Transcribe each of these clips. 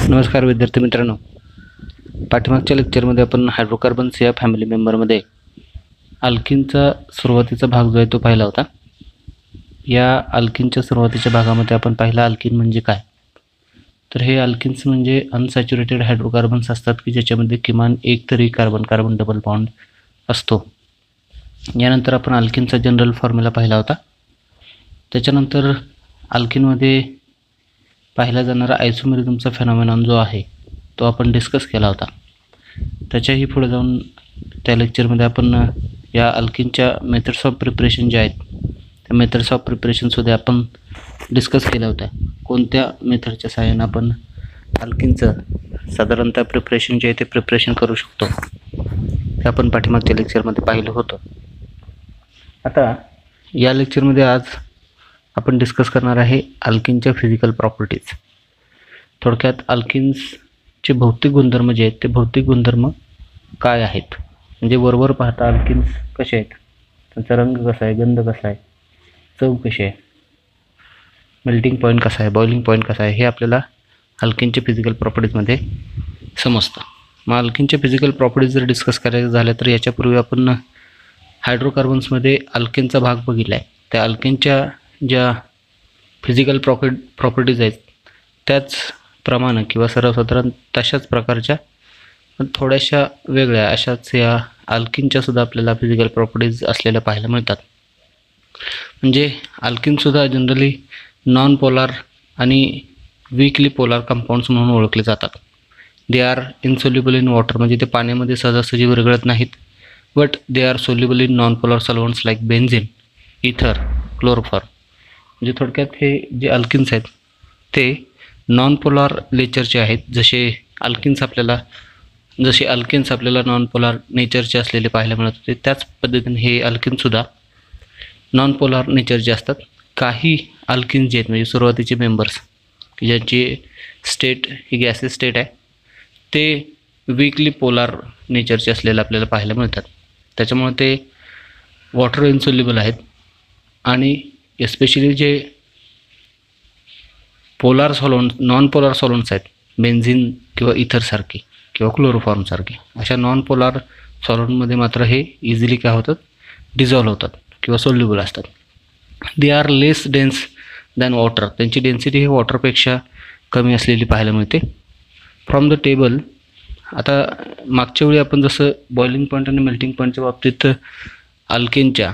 नमस्कार विद्यार्थी मित्रांनो, पाठीमागच्या लेक्चरमध्ये आपण हायड्रोकार्बन्स या फॅमिली मेंबरमध्ये अल्किनचा सुरुवातीचा भाग जो आहे तो पाहिला होता. या अल्किनच्या सुरुवातीच्या भागामध्ये आपण पाहिला अल्किन म्हणजे काय. तर हे अल्किन्स म्हणजे अनसॅच्युरेटेड हायड्रोकार्बन्स असतात की ज्याच्यामध्ये किमान एक तरी कार्बन कार्बन डबल बॉन्ड असतो. यानंतर आपण अल्किनचा जनरल फॉर्म्युला पाहिला होता. त्याच्यानंतर अल्किनमध्ये पाहिला जाणारा आयसोमेरिझमचा फेनॉमेनॉन जो आहे तो आपण डिस्कस केला होता. त्याच्याही पुढे जाऊन त्या लेक्चरमध्ये आपण या अल्किनच्या मेथड्स ऑफ प्रिपरेशन जे आहेत त्या मेथड्स ऑफ प्रिपरेशनसुद्धा आपण डिस्कस केल्या होत्या. कोणत्या मेथडच्या सहाय्याने आपण अल्किनचं साधारणतः प्रिपरेशन जे आहे ते प्रिपरेशन करू शकतो हे आपण पाठीमागच्या लेक्चरमध्ये पाहिलं होतं. आता या लेक्चरमध्ये आज आपण डिस्कस करणार आहे अल्किनच्या फिजिकल प्रॉपर्टीज. थोडक्यात अल्किन्सचे भौतिक गुणधर्म जे आहेत ते भौतिक गुणधर्म काय आहेत, म्हणजे वरवर पाहता अल्किन्स कसे आहेत, त्यांचा रंग कसा आहे, गंध कसा आहे, चव कशी आहे, मेल्टिंग पॉईंट कसा आहे, बॉइलिंग पॉईंट कसा आहे, हे आपल्याला अल्किनच्या फिजिकल प्रॉपर्टीजमध्ये समजतं. मग अल्किनच्या फिजिकल प्रॉपर्टीज जर डिस्कस करायचं झालं तर याच्यापूर्वी आपण हायड्रोकार्बन्समध्ये अल्किनचा भाग बघितला आहे. त्या अल्किनच्या ज्या फिजिकल प्रॉपर्टीज आहेत त्याचप्रमाणे किंवा सर्वसाधारण तशाच प्रकारच्या पण थोड्याशा वेगळ्या अशाच या अल्किनच्यासुद्धा आपल्याला फिजिकल प्रॉपर्टीज असलेल्या पाहायला मिळतात. म्हणजे अल्किनसुद्धा जनरली नॉन पोलार आणि वीकली पोलार कंपाऊंड्स म्हणून ओळखले जातात. They are insoluble in water, म्हणजे ते पाण्यामध्ये सहजासहजी विरघळत नाहीत. But they are soluble in non polar solvents like benzene, ether, chloroform. म्हणजे थोडक्यात हे जे अल्किन्स आहेत ते नॉन पोलार नेचरचे आहेत. जसे अल्किन्स आपल्याला नॉन पोलार नेचरचे असलेले पाहायला मिळत होते त्याच पद्धतीने हे अल्किनसुद्धा नॉन पोलार नेचरचे असतात. काही अल्किन्स जे आहेत म्हणजे सुरुवातीचे मेंबर्स की ज्यांची स्टेट ही गॅसेस स्टेट आहे ते वीकली पोलार नेचरचे असलेले आपल्याला पाहायला मिळतात. त्याच्यामुळे ते वॉटर इन्सोल्युबल आहेत आणि एस्पेशली जे पोलार सॉल्व्हंट नॉन पोलार सॉल्व्हंट्स आहेत, बेन्झिन किंवा इथरसारखे किंवा क्लोरोफॉर्मसारखे अशा नॉन पोलार सॉल्व्हंटमध्ये मात्र हे इझिली काय होतात, डिझॉल्व्ह होतात किंवा सोल्युबल असतात. They are less dense than water, त्यांची डेन्सिटी ही वॉटरपेक्षा कमी असलेली पाहायला मिळते. फ्रॉम द टेबल, आता मागच्या वेळी आपण जसं बॉइलिंग पॉईंट आणि मेल्टिंग पॉईंटच्या बाबतीत अल्किनच्या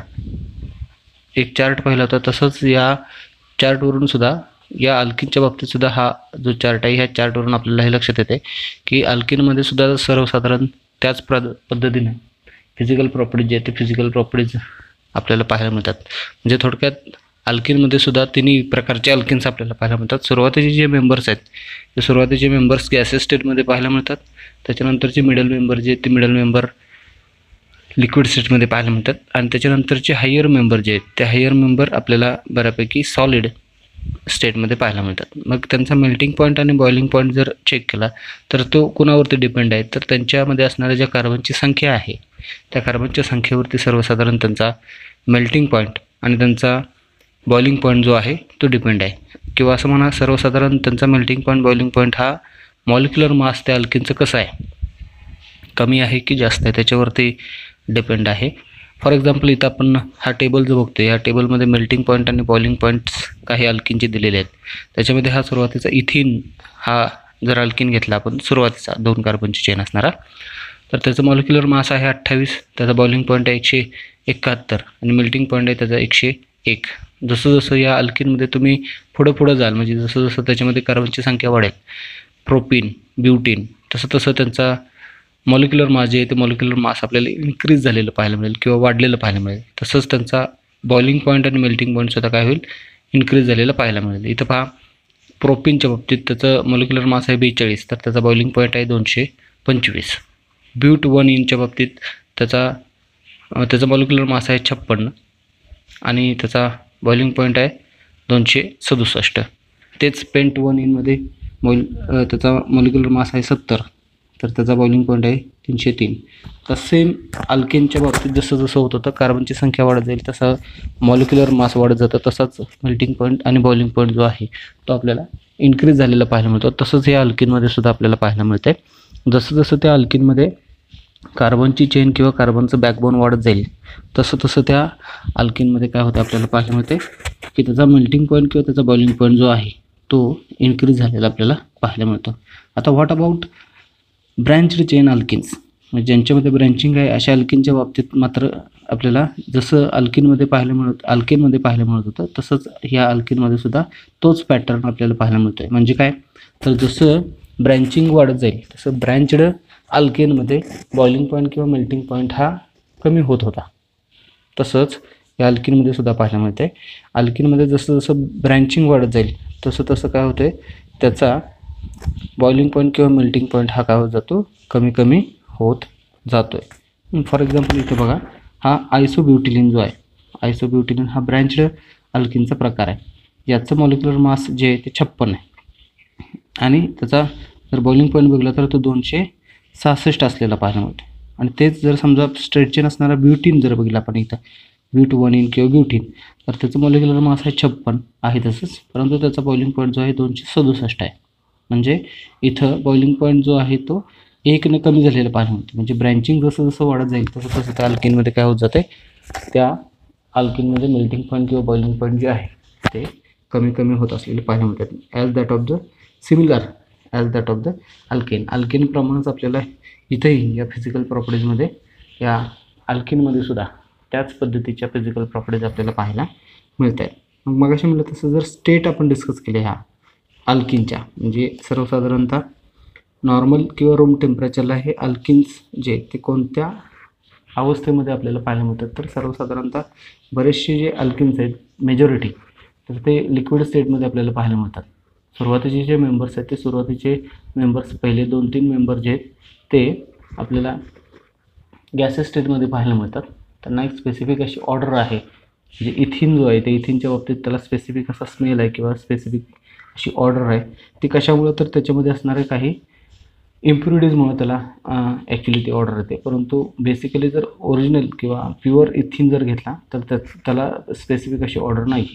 एक चार्ट पाहिला होता, तसंच या चार्टवरून सुद्धा या अल्किनच्या बाबतीतसुद्धा हा जो चार्ट आहे ह्या चार्टवरून आपल्याला हे लक्षात येते की अल्किनमध्ये सुद्धा सर्वसाधारण त्याच पद्धतीने फिजिकल प्रॉपर्टीज जे आहेत ते फिजिकल प्रॉपर्टीज आपल्याला पाहायला मिळतात. म्हणजे थोडक्यात अल्किनमध्ये सुद्धा तिन्ही प्रकारचे अल्किन्स आपल्याला पाहायला मिळतात. सुरुवातीचे जे मेंबर्स आहेत ते सुरुवातीचे मेंबर्स गॅसेस स्टेटमध्ये पाहायला मिळतात. त्याच्यानंतरचे मिडल मेंबर जे ते मिडल मेंबर लिक्विड स्टेटमध्ये पाहायला मिळतात आणि त्याच्यानंतरचे हायर मेंबर जे आहेत ते हायर मेंबर आपल्याला बऱ्यापैकी सॉलिड स्टेटमध्ये पाहायला मिळतात. मग त्यांचा मेल्टिंग पॉईंट आणि बॉइलिंग पॉईंट जर चेक केला तर तो कुणावरती डिपेंड आहे, तर त्यांच्यामध्ये असणाऱ्या ज्या कार्बनची संख्या आहे त्या कार्बनच्या संख्येवरती सर्वसाधारण त्यांचा मेल्टिंग पॉईंट आणि त्यांचा बॉइलिंग पॉईंट जो आहे तो डिपेंड आहे. किंवा असं म्हणा सर्वसाधारण त्यांचा मेल्टिंग पॉईंट बॉइलिंग पॉईंट हा मॉलिक्युलर मास त्या अल्किनचं कसं आहे, कमी आहे की जास्त आहे त्याच्यावरती डिपेंड आहे. फॉर एक्झाम्पल इथं आपण हा टेबल जो बघतो या टेबलमध्ये मेल्टिंग पॉईंट आणि बॉइलिंग पॉईंट्स काही अल्किनचे दिलेले आहेत. त्याच्यामध्ये हा सुरुवातीचा इथिन हा जर अल्किन घेतला आपण सुरुवातीचा 2 कार्बनची चेन असणारा, तर त्याचं मॉलिक्युलर मास आहे 28, त्याचा बॉइलिंग पॉईंट आहे 171 आणि मेल्टिंग पॉईंट आहे त्याचा 101. जसं जसं या अल्किनमध्ये तुम्ही पुढं जाल म्हणजे जसं जसं त्याच्यामध्ये कार्बनची संख्या वाढेल, प्रोपीन, ब्युटीन, तसं तसं त्यांचा मॉलिक्युलर मास जे आहे ते मॉलिक्युलर मास आपल्याला इन्क्रीज झालेलं पाहायला मिळेल किंवा वाढलेलं पाहायला मिळेल. तसंच त्यांचा बॉइलिंग पॉईंट आणि मेल्टिंग पॉईंटसुद्धा काय होईल, इन्क्रीज झालेलं पाहायला मिळेल. इथं पहा प्रोपीनच्या बाबतीत त्याचं मॉलिक्युलर मास आहे 42 तर त्याचा बॉइलिंग पॉईंट आहे 225. ब्यूट 1 बाबतीत त्याचा मॉलिक्युलर मास आहे 56 आणि त्याचा बॉइलिंग पॉईंट आहे 267. तेच पेंट 1 मध्ये त्याचा मॉलिक्युलर मास आहे 70 तर त्याचा बॉइलिंग पॉईंट आहे 303. तर सेम अल्केनच्या बाबतीत जसं जसं होत होतं कार्बनची संख्या वाढत जाईल तसं मॉलिक्युलर मास वाढत जातं, तसाच मेल्टिंग पॉईंट आणि बॉइलिंग पॉईंट जो आहे तो आपल्याला इन्क्रीज झालेला पाहायला मिळतो. तसंच या अल्किनमध्ये सुद्धा आपल्याला पाहायला मिळते. जसं जसं त्या अल्किनमध्ये कार्बनची चेन किंवा कार्बनचं बॅकबोन वाढत जाईल तसं तसं त्या अल्किनमध्ये काय होतं आपल्याला पाहायला मिळते की त्याचा मेल्टिंग पॉईंट किंवा त्याचा बॉइलिंग पॉईंट जो आहे तो इन्क्रीज झालेला आपल्याला पाहायला मिळतो. आता व्हॉट अबाउट ब्रँच्ड चेन अल्किन्स, म्हणजे ज्यांच्यामध्ये ब्रँचिंग आहे अशा अल्किनच्या बाबतीत मात्र आपल्याला जसं अल्किनमध्ये पाहायला मिळत होतं तसंच ह्या अल्किनमध्ये सुद्धा तोच पॅटर्न आपल्याला पाहायला मिळतो आहे. म्हणजे काय, तर जसं ब्रँचिंग वाढत जाईल तसं ब्रँच्ड अल्केनमध्ये बॉइलिंग पॉईंट किंवा मेल्टिंग पॉईंट हा कमी होत होता. तसंच या अल्किनमध्ये सुद्धा पाहायला मिळते. अल्किनमध्ये जसं जसं ब्रँचिंग वाढत जाईल तसं तसं काय होतं आहे, त्याचा बॉइलिंग पॉईंट किंवा मेल्टिंग पॉईंट हा काय होत जातो, कमी कमी होत जातो आहे. फॉर एक्झाम्पल इथे बघा, हा आयसोब्युटिलिन जो आहे, आयसोब्युटिलिन हा ब्रँच्ड अल्किनचा प्रकार आहे. याचं मॉलिक्युलर मास जे आहे ते 56 आहे आणि त्याचा जर बॉइलिंग पॉईंट बघितला तर तो 266 असलेला पाहायला मिळतो. आणि तेच जर समजा स्ट्रेट चेन असणारा ब्युटीन जर बघितला आपण इथं ब्यूट1 किंवा ब्युटीन, तर त्याचं मॉलिक्युलर मास आहे 56 आहे तसंच, परंतु त्याचा बॉइलिंग पॉईंट जो आहे 267 आहे. म्हणजे इथं बॉइलिंग पॉईंट जो आहे तो 1ने कमी झालेला पाहायला मिळतो. म्हणजे ब्रँचिंग जसं जसं वाढत जाईल तसं तसं त्या अल्किनमध्ये काय होत जाते, त्या अल्किनमध्ये मेल्टिंग पॉईंट किंवा बॉइलिंग पॉईंट जे आहे ते कमी कमी होत असलेले पाहायला मिळतात. As that of the alkane. अल्केनप्रमाणेच आपल्याला इथंही या फिजिकल प्रॉपर्टीजमध्ये या अल्किनमध्ये सुद्धा त्याच पद्धतीच्या फिजिकल प्रॉपर्टीज आपल्याला पाहायला मिळत आहेत. मग असे म्हटलं तसं जर स्टेट आपण डिस्कस केले ह्या अल्किनच्या, म्हणजे सर्वसाधारणतः नॉर्मल किंवा रूम टेम्परेचरला हे अल्किन्स जे ते कोणत्या अवस्थेमध्ये आपल्याला पाहायला मिळतात, तर सर्वसाधारणतः बरेचसे जे अल्किन्स आहेत मेजॉरिटी तर ते लिक्विड स्टेटमध्ये आपल्याला पाहायला मिळतात. सुरुवातीचे जे मेंबर्स आहेत ते सुरुवातीचे मेंबर्स पहिले 2-3 मेंबर जे आहेत ते आपल्याला गॅसेस स्टेटमध्ये पाहायला मिळतात. त्यांना एक स्पेसिफिक अशी ऑर्डर आहे, म्हणजे इथिन जो आहे ते इथिनच्या बाबतीत त्याला स्पेसिफिक असा स्मेल आहे किंवा स्पेसिफिक अशी ऑर्डर आहे. ती कशामुळं, तर त्याच्यामध्ये असणारे काही इम्प्युरिटीजमुळे त्याला ॲक्च्युली ती ऑर्डर येते. परंतु बेसिकली जर ओरिजिनल किंवा प्युअर इथिन जर घेतला तर त्याला स्पेसिफिक अशी ऑर्डर नाही.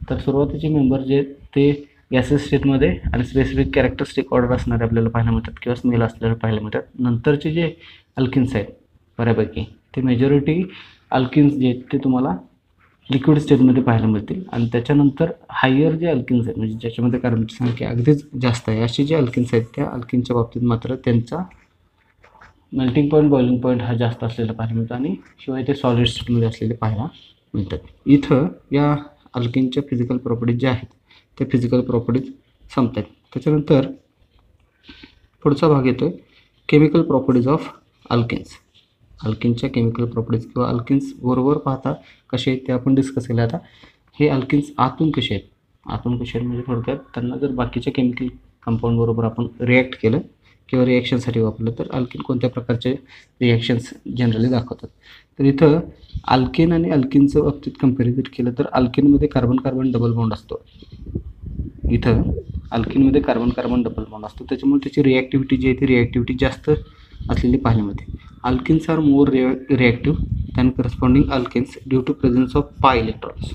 तर सुरुवातीचे मेंबर जे ते गॅसेस स्टेटमध्ये आणि स्पेसिफिक कॅरेक्टरिस्टिक ऑर्डर असणारे आपल्याला पाहायला मिळतात किंवा स्मेल असलेले पाहायला मिळतात. नंतरचे जे अल्किन्स आहेत बऱ्यापैकी ते मेजॉरिटी अल्किन्स जे आहेत ते तुम्हाला लिक्विड स्टेटमध्ये पाहायला मिळतील. आणि त्याच्यानंतर हायर जे अल्किन्स आहेत, म्हणजे ज्याच्यामध्ये कार्बनची संख्या अगदीच जास्त आहे, असे जे अल्किन्स आहेत त्या अल्किनच्या बाबतीत मात्र त्यांचा मेल्टिंग पॉईंट बॉइलिंग पॉईंट हा जास्त असलेला पाहायला मिळतो आणि शिवाय ते सॉलिड स्टेटमध्ये असलेले पाहायला मिळतात. इथं या अल्किनच्या फिजिकल प्रॉपर्टीज ज्या आहेत त्या फिजिकल प्रॉपर्टीज संपतात. त्याच्यानंतर पुढचा भाग येतो आहे केमिकल प्रॉपर्टीज ऑफ अल्किन्स. अल्किनच्या केमिकल प्रॉपर्टीज किंवा अल्किन्स बरोबर पाहता कसे आहेत ते आपण डिस्कस केले. आता हे अल्किन्स आतून कसे आहेत म्हणजे थोडक्यात त्यांना जर बाकीच्या केमिकल कंपाऊंडबरोबर आपण रिॲक्ट केलं किंवा रिॲक्शनसाठी वापरलं तर अल्किन कोणत्या प्रकारचे रिॲक्शन्स जनरली दाखवतात. तर इथं अल्केन आणि अल्किनचं बाबतीत कम्पॅरिझन केलं तर अल्किनमध्ये कार्बन कार्बन डबल बॉन्ड असतो. इथं अल्किनमध्ये कार्बन कार्बन डबल बॉन्ड असतो, त्याच्यामुळे त्याची रिॲक्टिव्हिटी जी आहे ती रिॲक्टिव्हिटी जास्त असलेली पाहायला मिळते. Alkenes are more reactive than corresponding alkanes due to presence of pi electrons.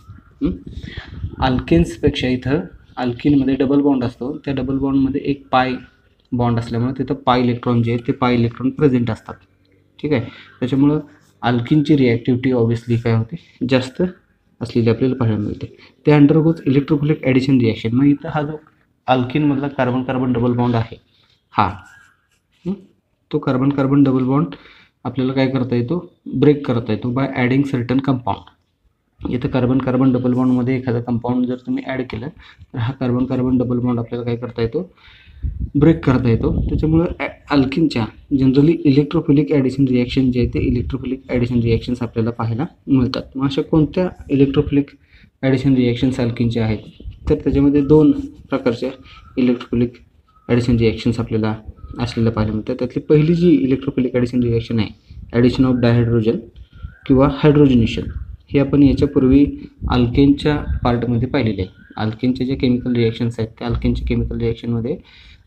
अल्केन्सपेक्षा इथं अल्किनमध्ये डबल बॉन्ड असतो, त्या डबल बॉन्डमध्ये एक पाय बॉन्ड असल्यामुळे तिथं पाय इलेक्ट्रॉन जे आहेत ते पाय इलेक्ट्रॉन प्रेझेंट असतात. ठीक आहे, त्याच्यामुळं अल्किनची रिॲक्टिव्हिटी ऑब्वियसली काय होते, जास्त असलेली आपल्याला पाहायला मिळते. ते अंडरगोज इलेक्ट्रोफिलिक ॲडिशन रिॲक्शन. मग इथं हा जो अल्किनमधला कार्बन कार्बन डबल बॉन्ड आहे हा तो कार्बन कार्बन डबल बॉन्ड आपल्याला काय करता येतो, ब्रेक करता येतो बाय ॲडिंग सर्टन कंपाऊंड. इथं कार्बन कार्बन डबल बॉन्डमध्ये एखादा कंपाऊंड जर तुम्ही ॲड केलं तर हा कार्बन कार्बन डबल बॉन्ड आपल्याला काय करता येतो, ब्रेक करता येतो. त्याच्यामुळं अल्किनच्या जनरली इलेक्ट्रोफिलिक ॲडिशन रिॲक्शन जे आहे ते इलेक्ट्रोफिलिक ॲडिशन रिॲक्शन्स आपल्याला पाहायला मिळतात. मग अशा कोणत्या इलेक्ट्रोफिलिक ॲडिशन रिॲक्शन्स अल्किनचे आहेत, तर त्याच्यामध्ये 2 प्रकारच्या इलेक्ट्रोफिलिक ॲडिशन रिॲक्शन्स आपल्याला असलेलं पाहायला मिळतं. त्यातली पहिली जी इलेक्ट्रोफिलिक ॲडिशन रिॲक्शन आहे ॲडिशन ऑफ डायहायड्रोजन किंवा हायड्रोजनेशन, हे आपण याच्यापूर्वी अल्केनच्या पार्टमध्ये पाहिलेले आहे. अल्केनचे जे केमिकल रिॲक्शन्स आहेत त्या अल्केनच्या केमिकल रिॲक्शनमध्ये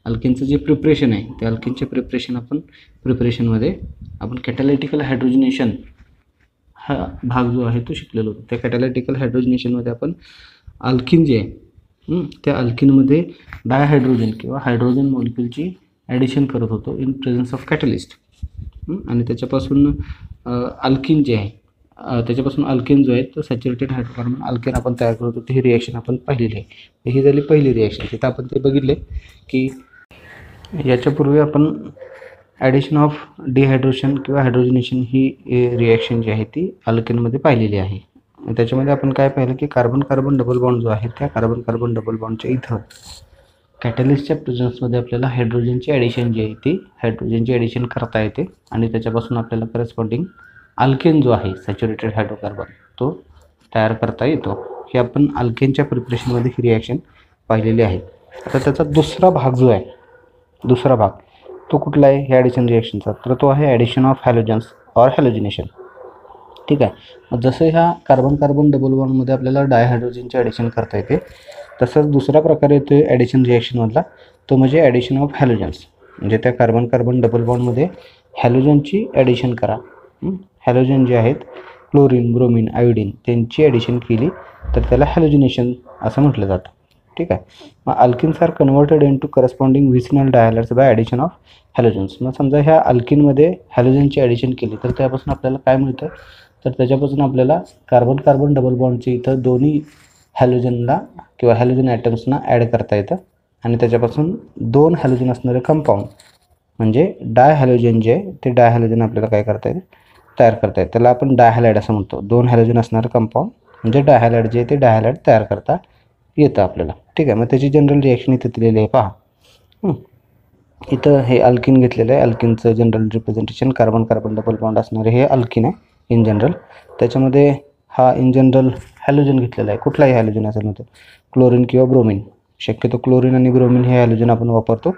अल्केनचं जे प्रिपरेशन आहे त्या अल्केनच्या प्रिपरेशनमध्ये आपण कॅटॅलिटिकल हायड्रोजनेशन हा भाग जो आहे तो शिकलेलो होतो. त्या कॅटॅलिटिकल हायड्रोजनेशनमध्ये आपण अल्किन जे आहे त्या अल्किनमध्ये डायहायड्रोजन किंवा हायड्रोजन मॉलिक्यूलची ॲडिशन करत होतो इन प्रेझन्स ऑफ कॅटलिस्ट. आणि त्याच्यापासून अल्किन जे आहे त्याच्यापासून अल्केन जो आहे तो सॅच्युरेटेड हायड्रोकार्बन अल्केन आपण तयार करत होतो. ही रिॲक्शन आपण पाहिलेली आहे. ही झाली पहिली रिॲक्शन. तिथं आपण ते बघितले की याच्यापूर्वी आपण ॲडिशन ऑफ डिहायड्रेशन किंवा हायड्रोजनेशन ही रिॲक्शन जी आहे ती अल्केनमध्ये पाहिलेली आहे. त्याच्यामध्ये आपण काय पाहिलं की कार्बन कार्बन डबल बॉन्ड जो आहे त्या कार्बन कार्बन डबल बॉन्डच्या इथं कॅटलिस्टच्या प्रेझन्समध्ये आपल्याला हायड्रोजनची ॲडिशन जी आहे ती हायड्रोजनची ॲडिशन करता येते आणि त्याच्यापासून आपल्याला करस्पॉन्डिंग अल्केन जो आहे सॅच्युरेटेड हायड्रोकार्बन तो तयार करता येतो. हे आपण अल्केनच्या प्रिपरेशनमध्ये ही रिॲक्शन पाहिलेली आहे. आता त्याचा दुसरा भाग जो आहे, दुसरा भाग तो कुठला आहे ह्या ॲडिशन रिॲक्शनचा, तर तो आहे ॲडिशन ऑफ हॅलोजन्स ऑर हॅलोजिनेशन. ठीक आहे. मग जसं ह्या कार्बन कार्बन डबल बॉन्डमध्ये आपल्याला डायहायड्रोजनचे ॲडिशन करता येते, तसंच दुसरा प्रकार येतो ॲडिशन रिॲक्शनमधला, तो म्हणजे ॲडिशन ऑफ हॅलोजन्स. म्हणजे त्या कार्बन कार्बन डबल बॉन्डमध्ये हॅलोजनची ॲडिशन करा. हॅलोजन जे आहेत क्लोरीन ब्रोमीन आयोडीन त्यांची ॲडिशन केली तर त्याला हॅलोजिनेशन असं म्हटलं जातं. ठीक आहे. मग alkenes are converted into corresponding vicinal dihalides by addition of halogens. मग समजा ह्या अल्किनमध्ये हॅलोजनची ॲडिशन केली तर त्यापासून आपल्याला काय मिळतं, तर त्याच्यापासून आपल्याला कार्बन कार्बन डबल बॉन्डचे इथं दोन्ही हॅलोजनला किंवा हॅलोजन ॲटम्सना ॲड करता येतं आणि त्याच्यापासून 2 हॅलोजन असणारे कंपाऊंड म्हणजे डायहॅलोजन जे आहे ते डायहॅलोजन आपल्याला काय करता येईल तयार करता येईल. त्याला आपण डायहॅलाइड असं म्हणतो. 2 हॅलोजन असणारं कंपाऊंड म्हणजे डायहॅलाइड जे आहे ते डायहॅलाइड तयार करता येतं आपल्याला. ठीक आहे. मग त्याची जनरल रिॲक्शन इथं दिलेली आहे पहा. इथं हे अल्किन घेतलेलं आहे. अल्किनचं general representation carbon carbon double bond असणारे हे अल्किन आहे इन जनरल. त्याच्यामध्ये हा इन जनरल हॅलोजन घेतलेला आहे. कुठलाही हॅलोजन असेल नव्हतं, क्लोरीन किंवा ब्रोमीन. शक्यतो क्लोरीन आणि ब्रोमीन हे हॅलोजन आपण वापरतो.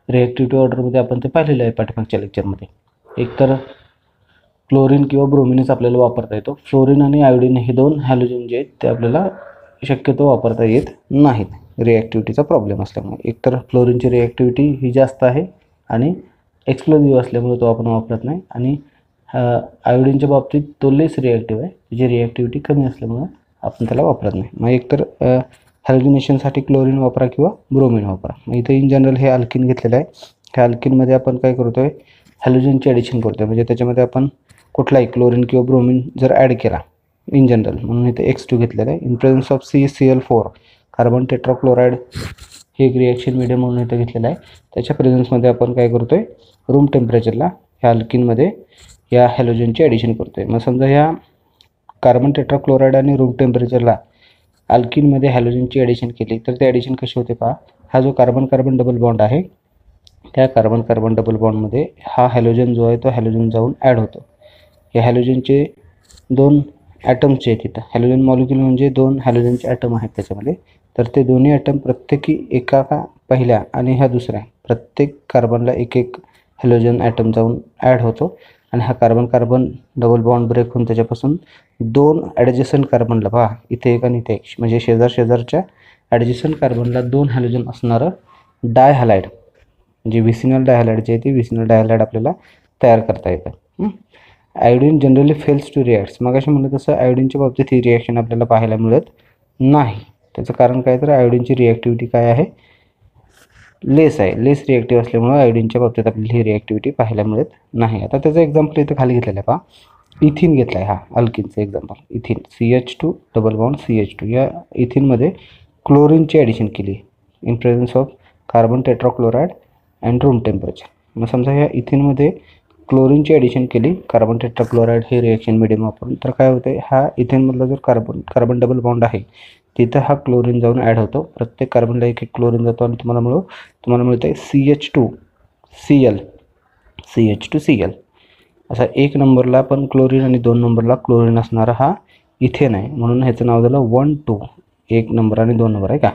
रिॲक्टिव्हिटी ऑर्डरमध्ये आपण ते पाहिलेलं आहे पाठीमागच्या लेक्चरमध्ये. एकतर क्लोरीन किंवा ब्रोमिनच आपल्याला वापरता येतो. फ्लोरीन आणि आयोडीन हे 2 हॅलोजन जे आहेत ते आपल्याला शक्यतो वापरता येत नाहीत रिॲक्टिव्हिटीचा प्रॉब्लेम असल्यामुळे. एकतर फ्लोरीनची रिॲक्टिव्हिटी ही जास्त आहे आणि एक्सप्लोजिव्ह असल्यामुळे तो आपण वापरत नाही, आणि आयोडीनच्या बाबतीत तो लेस रिॲक्टिव्ह आहे, त्याची रिॲक्टिव्हिटी कमी असल्यामुळे आपण त्याला वापरत नाही. मग एकतर हॅलोजिनेशनसाठी क्लोरीन वापरा किंवा ब्रोमीन वापरा. मग इथं इन जनरल हे अल्किन घेतलेलं आहे. ह्या अल्किनमध्ये आपण काय करतो आहे हॅलोजनची ॲडिशन करतो आहे. म्हणजे त्याच्यामध्ये आपण कुठलाही क्लोरीन किंवा ब्रोमीन जर ॲड केला इन जनरल, म्हणून इथे X2 घेतलेलं आहे. In presence of CaCl4 carbon tetrachloride हे एक रिॲक्शन मीडियम म्हणून इथं घेतलेलं आहे. त्याच्या प्रेझन्समध्ये आपण काय करतो आहे रूम टेम्परेचरला ह्या अल्किनमध्ये या हॅलोजनची ॲडिशन करतो आहे. मग समजा ह्या कार्बन टेट्राक्लोराईड आणि रूम टेम्परेचरला अल्किनमध्ये हॅलोजनची ॲडिशन केली तर ते ॲडिशन कशी होते पहा. हा जो कार्बन कार्बन डबल बॉन्ड आहे त्या कार्बन कार्बन डबल बॉन्डमध्ये हा हॅलोजन जो आहे तो हॅलोजन जाऊन ॲड होतो. या हॅलोजनचे 2 ॲटम्स जे आहेत तिथं, हॅलोजन मॉलिक्यूल म्हणजे 2 हॅलोजनचे ॲटम आहेत त्याच्यामध्ये, तर ते दोन्ही ॲटम प्रत्येकी एका पहिल्या आणि ह्या दुसऱ्या प्रत्येक कार्बनला एक एक हॅलोजन ॲटम जाऊन ॲड होतो आणि हा carbon carbon double bond break होऊन त्याच्यापासून 2 ॲडजस्टंट कार्बनला पहा इथे एक आणि इथे एक म्हणजे शेजारच्या ॲडजस्टंट कार्बनला 2 हॅलोजन असणारं डायहॅलाइड म्हणजे व्हिसिनल डायहॅलाइड जे आहे ते व्हिसिनल डायहॅलाइड आपल्याला तयार करता येतं. Iodine generally fails to reacts. मग असे म्हणलं तसं आयोडीनच्या बाबतीत ही रिॲक्शन आपल्याला पाहायला मिळत नाही. त्याचं कारण काय, तर आयोडीनची रिॲक्टिव्हिटी काय आहे लेस आहे. लेस रिॲक्टिव्ह असल्यामुळं आयोडीनच्या बाबतीत आपल्याला ही रिॲक्टिव्हिटी पाहायला मिळत नाही. आता त्याचं एक्झाम्पल इथं खाली घेतलेलं आहे पहा. इथिन घेतला आहे हा अल्किनचं example. Ethene CH2 double bond CH2 या इथिनमध्ये क्लोरीनची ॲडिशन केली in presence of carbon tetrachloride and room temperature. मग समजा ह्या इथिनमध्ये क्लोरीनची ॲडिशन केली कार्बन टेट्राक्लोराईड हे रिॲक्शन मीडियम वापरून, तर काय होते हा इथेनमधला जो कार्बन डबल बॉन्ड आहे तिथं हा क्लोरीन जाऊन ॲड होतो. प्रत्येक कार्बनला एक एक क्लोरीन जातो आणि तुम्हाला मिळतं आहे CH2Cl असा 1 नंबरला पण क्लोरीन आणि 2 नंबरला क्लोरीन असणारा हा इथेन आहे. म्हणून ह्याचं नाव झालं 1,2. 1 नंबर आणि 2 नंबर आहे का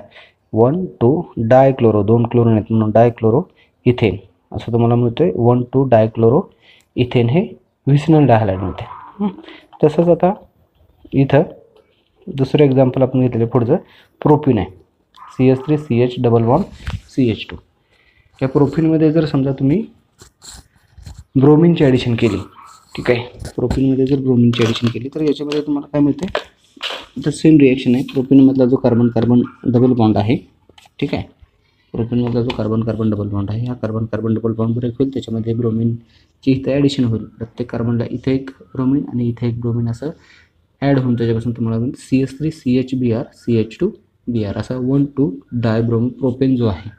1,2 डायक्लोरो 2 क्लोरीन आहेत म्हणून डायक्लोरो इथेन असं तुम्हाला मिळतं आहे. 1,2 डायक्लोरो इथेन हे व्हिसिनल डायहॅलाइड मिळते. तसंच आता इथं दुसरं एक्झाम्पल आपण घेतलेलं पुढचं प्रोपिन आहे. CH3CH double bond CH2. या प्रोपिनमध्ये जर समजा तुम्ही ब्रोमिनची ॲडिशन केली, ठीक आहे, प्रोपिनमध्ये जर ब्रोमिनची ॲडिशन केली तर याच्यामध्ये तुम्हाला काय मिळते तर सेम रिॲक्शन आहे. प्रोपेनमधला जो कार्बन कार्बन डबल बॉन्ड आहे, ठीक आहे, प्रोपेनमधला जो कार्बन कार्बन डबल बॉन्ड आहे, हा carbon carbon double bond break होईल, त्याच्यामध्ये ब्रोमिनची इथे ॲडिशन होईल. प्रत्येक कार्बनला इथे एक ब्रोमिन आणि इथे एक ब्रोमिन असं ॲड होऊन त्याच्यापासून तुम्हाला CH3 CHBr CH2Br असा 1,2 डायब्रोमो प्रोपेन जो आहे,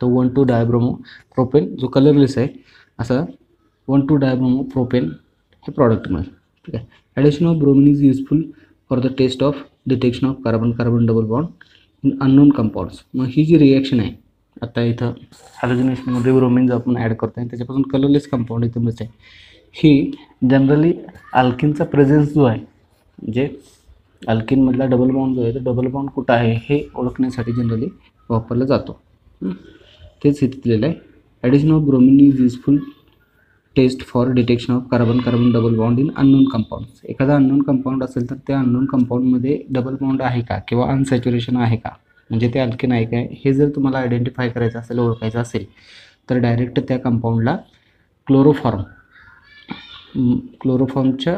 तो 1,2 डायब्रोमो प्रोपेन जो कलरलेस आहे, असा 1,2 डायब्रोमो प्रोपेन हे प्रॉडक्ट मिळेल. ठीक आहे. Addition of bromine is useful for the test of detection of carbon carbon double bond in unknown compounds. मग ही जी रिॲक्शन आहे, आता इथं हॅलोजिनेशनमध्ये ब्रोमिन जो आपण ॲड करतो आहे त्याच्यापासून कलरलेस कंपाऊंड इथं मिळते, ही जनरली अल्किनचा प्रेझेन्स जो आहे, म्हणजे अल्किनमधला डबल बॉन्ड जो आहे, तो डबल बॉन्ड कुठं आहे हे ओळखण्यासाठी जनरली वापरला जातो. तेच इथे दिलेलं आहे. Addition of bromine is useful test for detection of carbon carbon double bond in unknown compounds. एखादा अननोन कंपाऊंड असेल तर त्या अननोन कंपाऊंडमध्ये डबल बॉन्ड आहे का किंवा अनसॅच्युरेशन आहे का, म्हणजे ते अल्केन आहे काय, हे जर तुम्हाला आयडेंटिफाय करायचं असेल, ओळखायचं असेल, तर डायरेक्ट त्या कंपाऊंडला क्लोरोफॉर्मच्या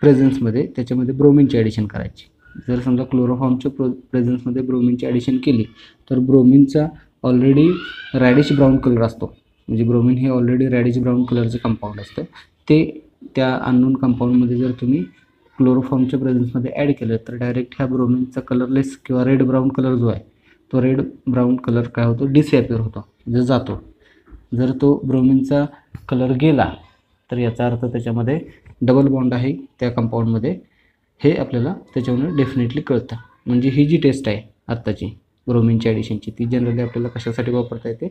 प्रेझेन्समध्ये त्याच्यामध्ये ब्रोमिनची ॲडिशन करायची. जर समजा क्लोरोफॉर्मच्या प्रेझेन्समध्ये ब्रोमिनची ॲडिशन केली तर ब्रोमिनचा ऑलरेडी रॅडिश ब्राऊन कलर असतो, म्हणजे ब्रोमिन हे ऑलरेडी रॅडिश ब्राऊन कलरचं कंपाऊंड असतं, ते त्या अननोन कंपाऊंडमध्ये जर तुम्ही क्लोरोफॉर्मच्या प्रेझेन्समध्ये ॲड केलं तर डायरेक्ट ह्या ब्रोमिनचा कलरलेस किंवा रेड ब्राऊन कलर जो आहे, तो रेड ब्राऊन कलर काय होतो, डिसॲपियर होतो, म्हणजे जातो. जर तो ब्रोमिनचा कलर गेला तर याचा अर्थ त्याच्यामध्ये डबल बॉन्ड आहे त्या कंपाऊंडमध्ये, हे आपल्याला त्याच्यावरून डेफिनेटली कळतं. म्हणजे ही जी टेस्ट आहे आत्ताची ब्रोमिनची ॲडिशनची, ती जनरली आपल्याला कशासाठी वापरता येते,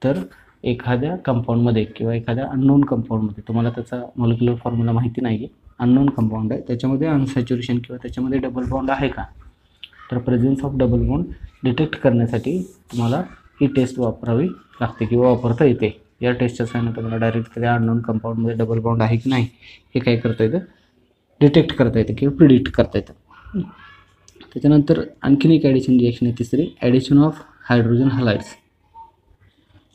तर एखाद्या कंपाऊंडमध्ये किंवा एखाद्या अननोन कंपाऊंडमध्ये, तुम्हाला त्याचा मॉलिक्युलर फॉर्म्युला माहिती नाही आहे, अननोन कंपाऊंड आहे, त्याच्यामध्ये अनसॅच्युरेशन किंवा त्याच्यामध्ये डबल बॉन्ड आहे का, तर presence of double bond detect करण्यासाठी तुम्हाला ही टेस्ट वापरावी लागते किंवा वापरता येते. या टेस्टच्या साहाय्याने तुम्हाला डायरेक्ट त्या अननोन कंपाऊंडमध्ये डबल बॉन्ड आहे की नाही हे काय करता येतं, डिटेक्ट करता येतं किंवा प्रिडिक्ट करता येतं. त्याच्यानंतर आणखीन एक ॲडिशन रिॲक्शन आहे, तिसरी, ॲडिशन ऑफ हायड्रोजन हलाइड्स.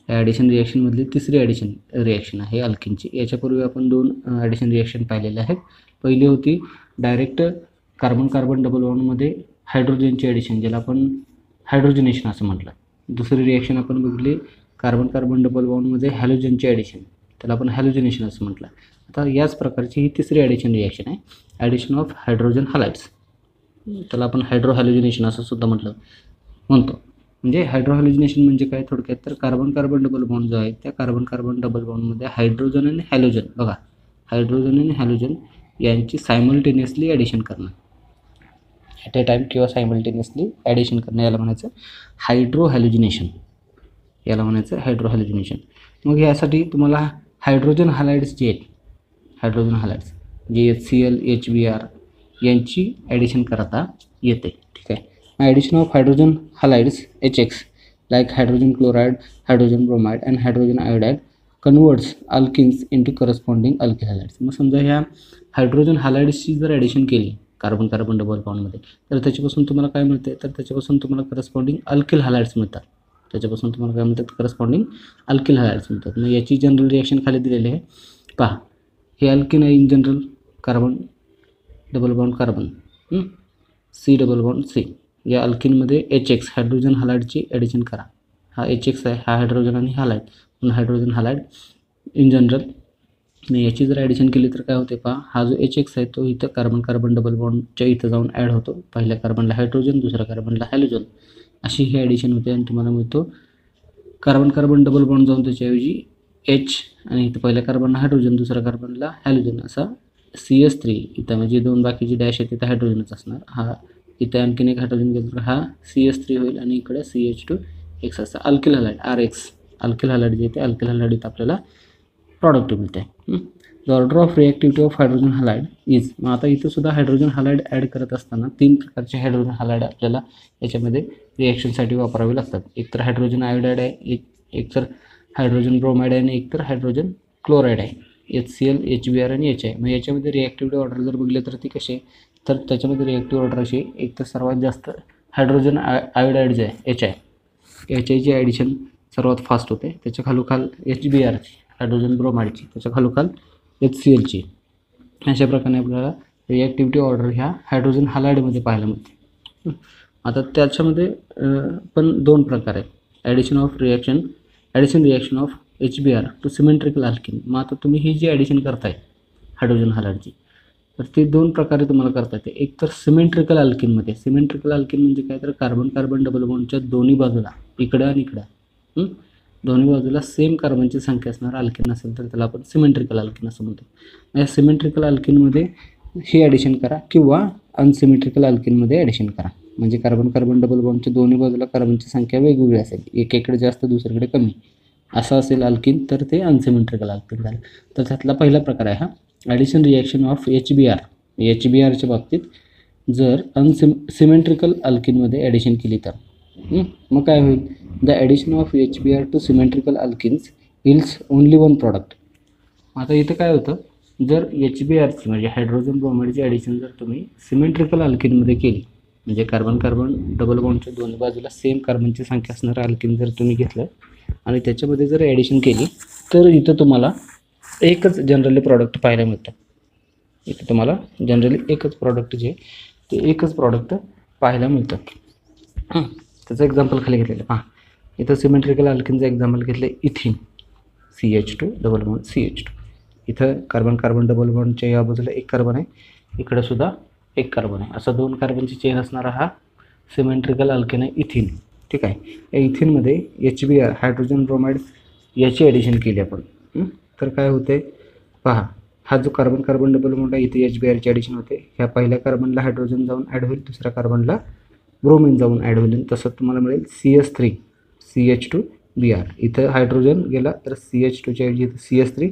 या ॲडिशन रिॲक्शनमधली तिसरी ॲडिशन रिॲक्शन आहे अल्किनची. याच्यापूर्वी आपण 2 ॲडिशन रिॲक्शन पाहिलेले आहेत. पहिली होती डायरेक्ट कार्बन कार्बन डबल बॉन्डमध्ये हायड्रोजनची ॲडिशन, ज्याला आपण हायड्रोजनेशन असं म्हटलं. दुसरी रिॲक्शन आपण बघितली कार्बन कार्बन डबल बॉन्डमध्ये हॅलोजनची ॲडिशन, त्याला आपण हॅलोजनेशन असं म्हटलं. आता याच प्रकारची ही तिसरी ॲडिशन रिॲक्शन आहे, ॲडिशन ऑफ हायड्रोजन हलाइड्स, त्याला आपण हायड्रोहॅलोजिनेशन असं सुद्धा म्हणतो. म्हणजे हायड्रोहॅलोजिनेशन म्हणजे काय थोडक्यात, तर कार्बन कार्बन डबल बॉन्ड जो आहे त्या कार्बन कार्बन डबल बॉन्डमध्ये हायड्रोजन आणि हॅलोजन, बघा हायड्रोजन आणि हॅलोजन यांची सायमल्टेनियसली ॲडिशन करणं, ॲट ए टाईम किंवा सायमल्टेनियसली ॲडिशन करणं, याला म्हणायचं हायड्रोहॅलोजिनेशन, याला म्हणायचं हायड्रोहॅलोजिनेशन. मग यासाठी तुम्हाला हायड्रोजन हलाइड्स जे आहेत, हायड्रोजन हलाइड्स जे HCl HBr यांची ॲडिशन करता येते. ठीक आहे. Addition of hydrogen halides HX like hydrogen chloride, hydrogen bromide and hydrogen iodide converts alkenes into corresponding alkyl halides. मग समजा ह्या हायड्रोजन हलाइड्सची जर ॲडिशन केली कार्बन कार्बन डबल बॉन्डमध्ये, तर त्याच्यापासून तुम्हाला काय मिळते, तर त्याच्यापासून तुम्हाला करस्पॉन्डिंग अल्किल हलाइड्स मिळतात. त्याच्यापासून तुम्हाला काय मिळतात, करस्पॉन्डिंग अल्किल हलाइड्स मिळतात. मग याची जनरल रिॲक्शन खाली दिलेली आहे, पहा. हे अल्किन आहे in general, carbon double bond carbon, C double bond C. या अल्किनमध्ये HX हायड्रोजन हलाइडची ॲडिशन करा, हा HX आहे, हा हायड्रोजन आणि हलाइड, म्हणून हायड्रोजन हलाइड इन जनरल. याची जर ॲडिशन केली तर काय होते, पहा, हा जो HX आहे तो इथं कार्बन कार्बन डबल बॉन्डच्या इथं जाऊन ॲड होतो, पहिल्या कार्बनला हायड्रोजन, दुसऱ्या कार्बनला हॅलोजन, अशी ही ॲडिशन होते आणि तुम्हाला मिळतो कार्बन कार्बन डबल बॉन्ड जाऊन त्याच्याऐवजी H आणि इथं पहिल्या कार्बनला हायड्रोजन, दुसऱ्या कार्बनला हॅलोजन, असा CH3. इथं म्हणजे 2 बाकीचे डॅश आहेत तिथं हायड्रोजनच असणार, हा इथं आणखीन एक हायड्रोजन घेतलं तर हा CH3 होईल आणि इकडे CH2X असा alkyl halide RX, alkyl halide जे येते, अल्किल हलाइड इथं आपल्याला प्रॉडक्ट मिळते. The order of reactivity of hydrogen halide is. मग आता इथं सुद्धा हायड्रोजन हलाइड ॲड करत असताना 3 प्रकारचे हायड्रोजन हलाइड आपल्याला याच्यामध्ये रिॲक्शनसाठी वापरावे लागतात. एक तर हायड्रोजन आयोडाईड आहे, एक तर हायड्रोजन ब्रोमाइड आहे आणि एक तर हायड्रोजन क्लोराईड आहे, HCl HBr आणि HI. मग याच्यामध्ये रिॲक्टिव्हिटी ऑर्डर जर बघितलं तर ती कशी आहे, तर त्याच्यामध्ये रिॲक्टिव्ह ऑर्डर अशी, एक तर सर्वात जास्त हायड्रोजन आयोडाईड जे आहे HIची ॲडिशन सर्वात फास्ट होते, त्याच्या खालोखाल HBrची हायड्रोजन ब्रोमाइडची, त्याच्या खालोखाल HClची. अशा प्रकारे आपल्याला रिॲक्टिव्हिटी ऑर्डर ह्या हायड्रोजन हॅलाइडमध्ये पाहायला मिळते. आता त्याच्यामध्ये पण दोन प्रकार आहेत. Addition reaction of HBr to symmetrical alkene. मग आता तुम्ही ही जी ॲडिशन करताय हायड्रोजन हॅलाइडची, तर ते दोन प्रकारे तुम्हाला करता येते. एक तर सिमेट्रिकल अल्किनमध्ये. सिमेट्रिकल अल्किन म्हणजे काय, तर कार्बन कार्बन डबल बॉन्डच्या दोन्ही बाजूला, इकडं आणि इकडं, दोन्ही बाजूला सेम कार्बनची संख्या असणार अल्किन असेल तर त्याला आपण सिमेट्रिकल अल्किन असं म्हणतो. या सिमेट्रिकल अल्किनमध्ये हे ॲडिशन करा किंवा अनसिमेट्रिकल अल्किनमध्ये ॲडिशन करा. म्हणजे कार्बन कार्बन डबल बॉन्डच्या दोन्ही बाजूला कार्बनची संख्या वेगवेगळी असेल, एकीकडे जास्त दुसरीकडे कमी असं असेल अल्किन, तर ते अनसिमेट्रिकल अल्किन झालं. तर त्यातला पहिला प्रकार आहे हा ॲडिशन रिॲक्शन ऑफ HBr. HBrच्या बाबतीत जर सिमेट्रिकल अल्किनमध्ये ॲडिशन केली तर मग काय होईल, the addition of HBr to symmetrical alkenes yields only one product. आता इथं काय होतं, जर HBrची म्हणजे हायड्रोजन ब्रोमाइडची ॲडिशन जर तुम्ही सिमेट्रिकल अल्किनमध्ये केली, म्हणजे कार्बन कार्बन डबल बॉन्डच्या दोन्ही बाजूला सेम कार्बनची संख्या असणारं अल्किन जर तुम्ही घेतलं आणि त्याच्यामध्ये जर ॲडिशन केली, तर इथं तुम्हाला एकच जनरली प्रॉडक्ट पाहायला मिळतं. इथं तुम्हाला जनरली एकच प्रॉडक्ट जे ते एकच प्रॉडक्ट पाहायला मिळतं. त्याचं एक्झाम्पल खाली घेतलेलं पहा. इथं सिमेट्रिकल अल्किनचं एक्झाम्पल घेतलं इथिन, CH2 डबल बॉन्ड CH2. इथं कार्बन कार्बन डबल बॉन्डच्या या बाजूला एक कार्बन आहे, इकडं सुद्धा एक कार्बन आहे, असं दोन कार्बनची चेन असणारा हा सिमेट्रिकल अल्किन आहे इथिन. ठीक आहे. या इथिनमध्ये HBr हायड्रोजन ब्रोमाइड याची ॲडिशन केली आपण, तर काय होते पहा. हा जो कार्बन कार्बन डबल बॉन्ड आहे इथे HBrची ॲडिशन होते. ह्या पहिल्या कार्बनला हायड्रोजन जाऊन ॲड होईल, दुसऱ्या कार्बनला ब्रोमिन जाऊन ॲड होईल. तसं तुम्हाला मिळेल CH3 CH2Br. इथं हायड्रोजन गेला तर CH2च्या ऐवजी इथं CH3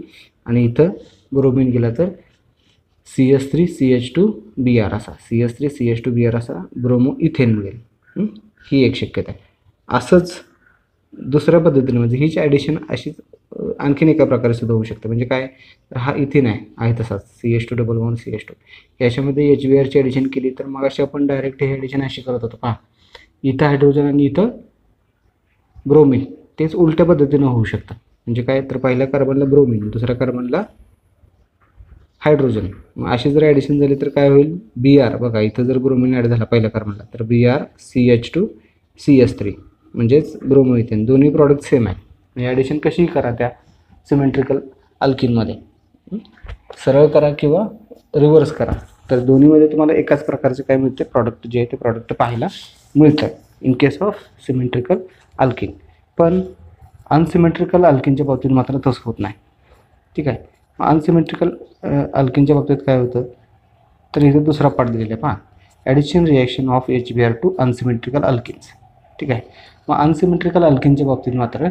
आणि इथं ब्रोमिन गेला तर CH3 CH2Br असा CH3 CH2Br असा ब्रोमो इथेन मिळेल. ही एक शक्यता आहे. असंच दुसऱ्या पद्धतीने म्हणजे हीच ॲडिशन अशीच आणखीन एका प्रकारे सुद्धा होऊ शकते. म्हणजे काय, हा इथिन आहे तसाच CH2 डबल बॉन्ड CH2. याच्यामध्ये HBrची ॲडिशन केली तर मग अशी आपण डायरेक्ट हे ॲडिशन अशी करत होतो पहा. इथं हायड्रोजन आणि इथं ब्रोमिन, तेच उलट्या पद्धतीनं होऊ शकतं. म्हणजे काय, तर पहिल्या कार्बनला ब्रोमिन, दुसऱ्या कार्बनला हायड्रोजन. मग अशी जर ॲडिशन झाली तर काय होईल, Br. बघा इथं जर ब्रोमिन ॲड झाला पहिल्या कार्बनला तर Br CH2 CH3 म्हणजेच ब्रोमो इथेन. दोन्ही प्रॉडक्ट सेम आहे. म्हणजे ॲडिशन कशीही करा त्या सिमेट्रिकल अल्किनमध्ये, सरळ करा किंवा रिव्हर्स करा, तर दोन्हीमध्ये तुम्हाला एकाच प्रकारचे काय मिळते, प्रॉडक्ट जे आहे ते प्रॉडक्ट पाहायला मिळतं in case of symmetrical alkene. पण अनसिमेट्रिकल अल्किनच्या बाबतीत मात्र तसं होत नाही. ठीक आहे. अनसिमेट्रिकल अल्किनच्या बाबतीत काय होतं, तर इथे दुसरा पार्ट दिलेला आहे पहा. Addition reaction of HBr to unsymmetrical alkenes. ठीक आहे. मग अनसिमेट्रिकल अल्किनच्या बाबतीत मात्र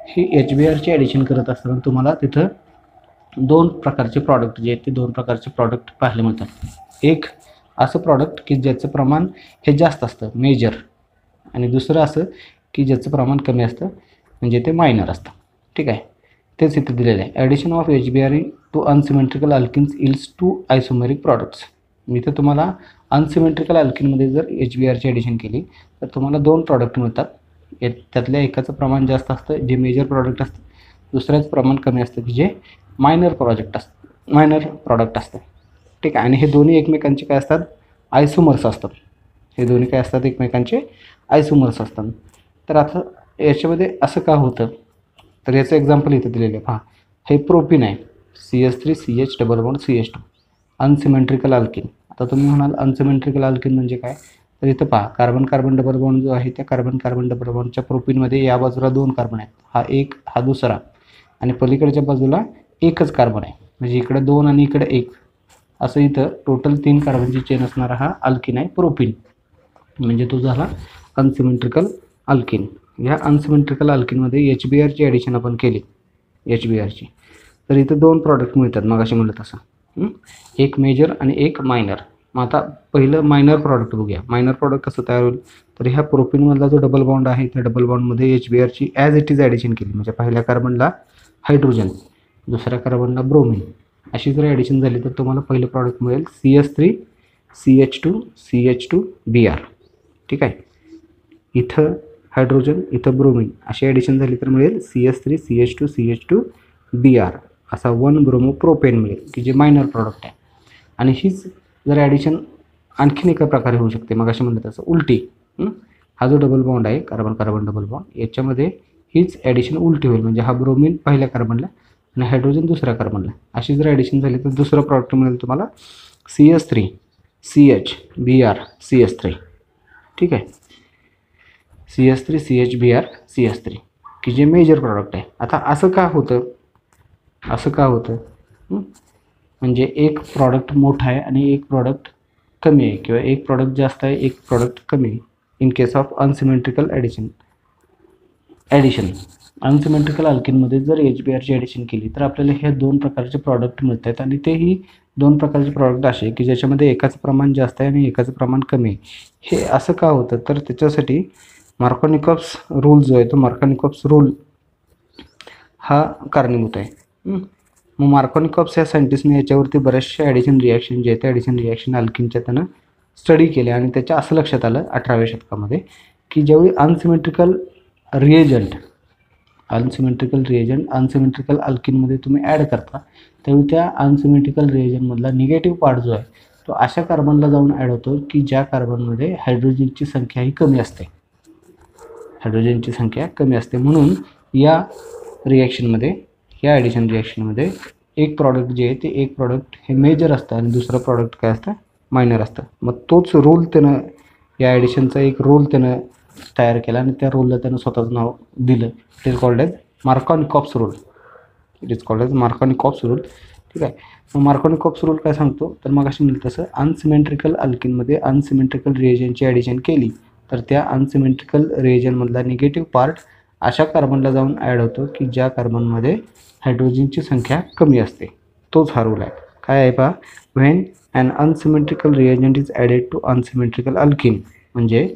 ही HBrची ॲडिशन करत असताना तुम्हाला तिथं दोन प्रकारचे प्रॉडक्ट जे आहेत ते दोन प्रकारचे प्रॉडक्ट पाहायला मिळतात. एक असं प्रॉडक्ट की ज्याचं प्रमाण हे जास्त असतं मेजर, आणि दुसरं असं की ज्याचं प्रमाण कमी असतं म्हणजे ते मायनर असतं. ठीक आहे. तेच इथे दिलेलं आहे. Addition of HBr to unsymmetrical alkenes yields two isomeric products. इथं तुम्हाला अनसिमेट्रिकल अल्किनमध्ये जर HBrची ॲडिशन केली तर तुम्हाला दोन प्रॉडक्ट मिळतात. त्यातल्या एकाचं प्रमाण जास्त असतं जे मेजर प्रॉडक्ट असतं, दुसऱ्याचं प्रमाण कमी असतं की जे मायनर प्रॉडक्ट असतं. ठीक आहे. आणि हे दोन्ही एकमेकांचे काय असतात, आयसोमर्स असतात. हे दोन्ही काय असतात, एकमेकांचे आयसोमर्स असतात. तर आता याच्यामध्ये असं का होतं, तर याचं एक्झाम्पल इथं दिलेलं आहे पहा. हे प्रोपिन आहे CH3 CH double bond CH2 unsymmetrical alkene. आता तुम्ही म्हणाल अनसिमेट्रिकल अल्किन म्हणजे काय, तर इथं पहा कार्बन कार्बन डबल बॉन्ड जो आहे त्या कार्बन कार्बन डबल बॉन्डच्या प्रोपिनमध्ये या बाजूला दोन कार्बन आहेत, हा एक हा दुसरा, आणि पलीकडच्या बाजूला एकच कार्बन आहे. म्हणजे इकडे दोन आणि इकडे एक, असं इथं टोटल 3 कार्बनची चेन असणारा हा अल्किन आहे प्रोपिन. म्हणजे तो झाला अनसिमेट्रिकल अल्किन. ह्या अनसिमेट्रिकल अल्किनमध्ये HBrची ॲडिशन आपण केली HBrची, तर इथं दोन प्रॉडक्ट मिळतात मग असे म्हणलं तसं, एक मेजर आणि एक मायनर. मग आता पहिलं मायनर प्रॉडक्ट बघूया. मायनर प्रॉडक्ट कसं तयार होईल, तर ह्या प्रोपिनमधला जो डबल बॉन्ड आहे त्या डबल बॉन्डमध्ये HBrची ॲज इट इज ॲडिशन केली. म्हणजे पहिल्या कार्बनला हायड्रोजन, दुसऱ्या कार्बनला ब्रोमिन, अशी जर ॲडिशन झाली तर तुम्हाला पहिलं प्रॉडक्ट मिळेल CH3 CH2 CH2Br. ठीक आहे. इथं हायड्रोजन इथं ब्रोमिन अशी ॲडिशन झाली तर मिळेल CH3 CH2 CH2Br असा 1 ब्रोमो प्रोपेन मिळेल की जे मायनर प्रॉडक्ट आहे. आणि हीच जर ॲडिशन आणखीन एका प्रकारे होऊ शकते, मग असे म्हणलं तसं उलटी. हा जो डबल बॉन्ड आहे कार्बन कार्बन डबल बॉन्ड, याच्यामध्ये हीच ॲडिशन उलटी होईल. म्हणजे हा ब्रोमीन पहिल्या कार्बनला आणि हायड्रोजन दुसऱ्या कार्बनला, अशी जर ॲडिशन झाली तर दुसरं प्रॉडक्ट मिळेल तुम्हाला CH3 CHBr CH3. ठीक आहे, CH3 CHBr CH3 की जे मेजर प्रॉडक्ट आहे. आता असं का होतं म्हणजे एक प्रॉडक्ट मोठा आहे आणि एक प्रॉडक्ट कमी आहे, किंवा एक प्रॉडक्ट जास्त आहे एक प्रॉडक्ट कमी आहे. In case of unsymmetrical addition unsymmetrical अल्किनमध्ये जर HBrची ॲडिशन केली तर आपल्याला हे दोन प्रकारचे प्रॉडक्ट मिळत आहेत. आणि तेही दोन प्रकारचे प्रॉडक्ट असे की ज्याच्यामध्ये एकाचं प्रमाण जास्त आहे आणि एकाचं प्रमाण कमी आहे. हे असं का होतं तर त्याच्यासाठी मार्कोनिकॉप्स रूल जो आहे तो मार्कोनिकॉप्स रूल हा कारणीभूत आहे. मग मार्कोनिकॉप्स या सायंटिस्टने याच्यावरती बऱ्याचशा ॲडिशन रिॲक्शन जे आहेत ॲडिशन रिॲक्शन अल्किनच्या त्यानं स्टडी केले आणि त्याच्या असं लक्षात आलं 18व्या शतकामध्ये की ज्यावेळी अनसिमेट्रिकल रिएजंट अनसिमेट्रिकल अल्किनमध्ये तुम्ही ॲड करता त्यावेळी त्या अनसिमेट्रिकल रिएजंटमधला निगेटिव्ह पार्ट जो आहे तो अशा कार्बनला जाऊन ॲड होतो की ज्या कार्बनमध्ये हायड्रोजनची संख्या ही कमी असते. म्हणून या ॲडिशन रिॲक्शनमध्ये एक प्रॉडक्ट जे आहे ते एक प्रॉडक्ट हे मेजर असतं आणि दुसरं प्रॉडक्ट काय असतं मायनर असतं. मग तोच रूल त्यानं या ॲडिशनचा एक रूल त्यानं तयार केला आणि त्या रूलला त्यानं स्वतःचं नाव दिलं. It is called as Markovnikov's rule. ठीक आहे, मग मार्कोनिकॉप्स रूल काय सांगतो तर मग अशी म्हणलं तसं अनसिमेट्रिकल अल्किनमध्ये अनसिमेट्रिकल रिएजनची ॲडिशन केली तर त्या अनसिमेट्रिकल रिएजनमधला निगेटिव्ह पार्ट अशा कार्बनला जाऊन ॲड होतो की ज्या कार्बनमध्ये हायड्रोजनची संख्या कमी असते. तोच हा रूल आहे. काय आहे पहा, when an unsymmetrical reagent is added to unsymmetrical alkene. म्हणजे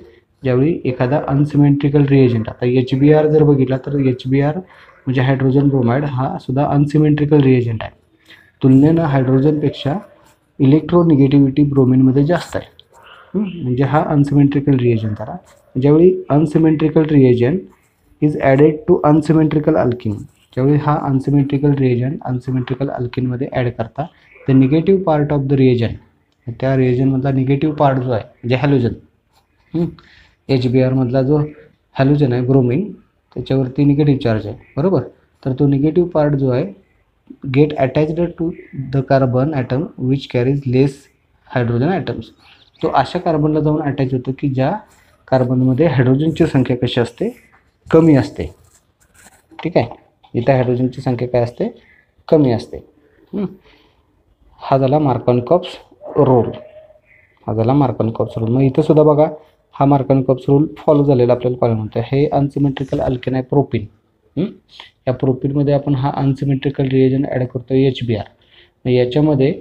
ज्यावेळी एखादा अनसिमेट्रिकल रिएजंट, आता HBr जर बघितला तर HBr म्हणजे हायड्रोजन ब्रोमाइड हा सुद्धा अनसिमेट्रिकल रिएजंट आहे. तुलनेनं हायड्रोजनपेक्षा इलेक्ट्रोनिगेटिव्हिटी ब्रोमिनमध्ये जास्त आहे. म्हणजे हा अनसिमेट्रिकल रिएजंट झाला. ज्यावेळी unsymmetrical reagent is added to unsymmetrical alkene, ज्यावेळी हा अनसिमेट्रिकल रिएजंट अनसिमेट्रिकल अल्किनमध्ये ॲड करता the negative part of the reagent, त्या रिएजनमधला निगेटिव्ह पार्ट जो आहे म्हणजे हॅलोजन, HBr मधला जो हॅलोजन आहे ब्रोमिन त्याच्यावरती निगेटिव्ह चार्ज आहे बरोबर. तर तो निगेटिव्ह पार्ट जो आहे get attached to the carbon atom which carries less hydrogen atoms. तो अशा कार्बनला जाऊन अटॅच होतो की ज्या कार्बनमध्ये हायड्रोजनची संख्या कशी असते कमी असते. ठीक आहे, इथं हायड्रोजनची संख्या काय असते कमी असते. हा झाला मार्कोनिकॉप्स रूल. मग इथं सुद्धा बघा हा मार्कोनिकॉप्स रूल फॉलो झालेला आपल्याला पाहायला मिळतं. हे अनसिमेट्रिकल अल्केन आहे प्रोपीन. या प्रोपीनमध्ये आपण हा अनसिमेट्रिकल रिएजंट ॲड करतो HBr. याच्यामध्ये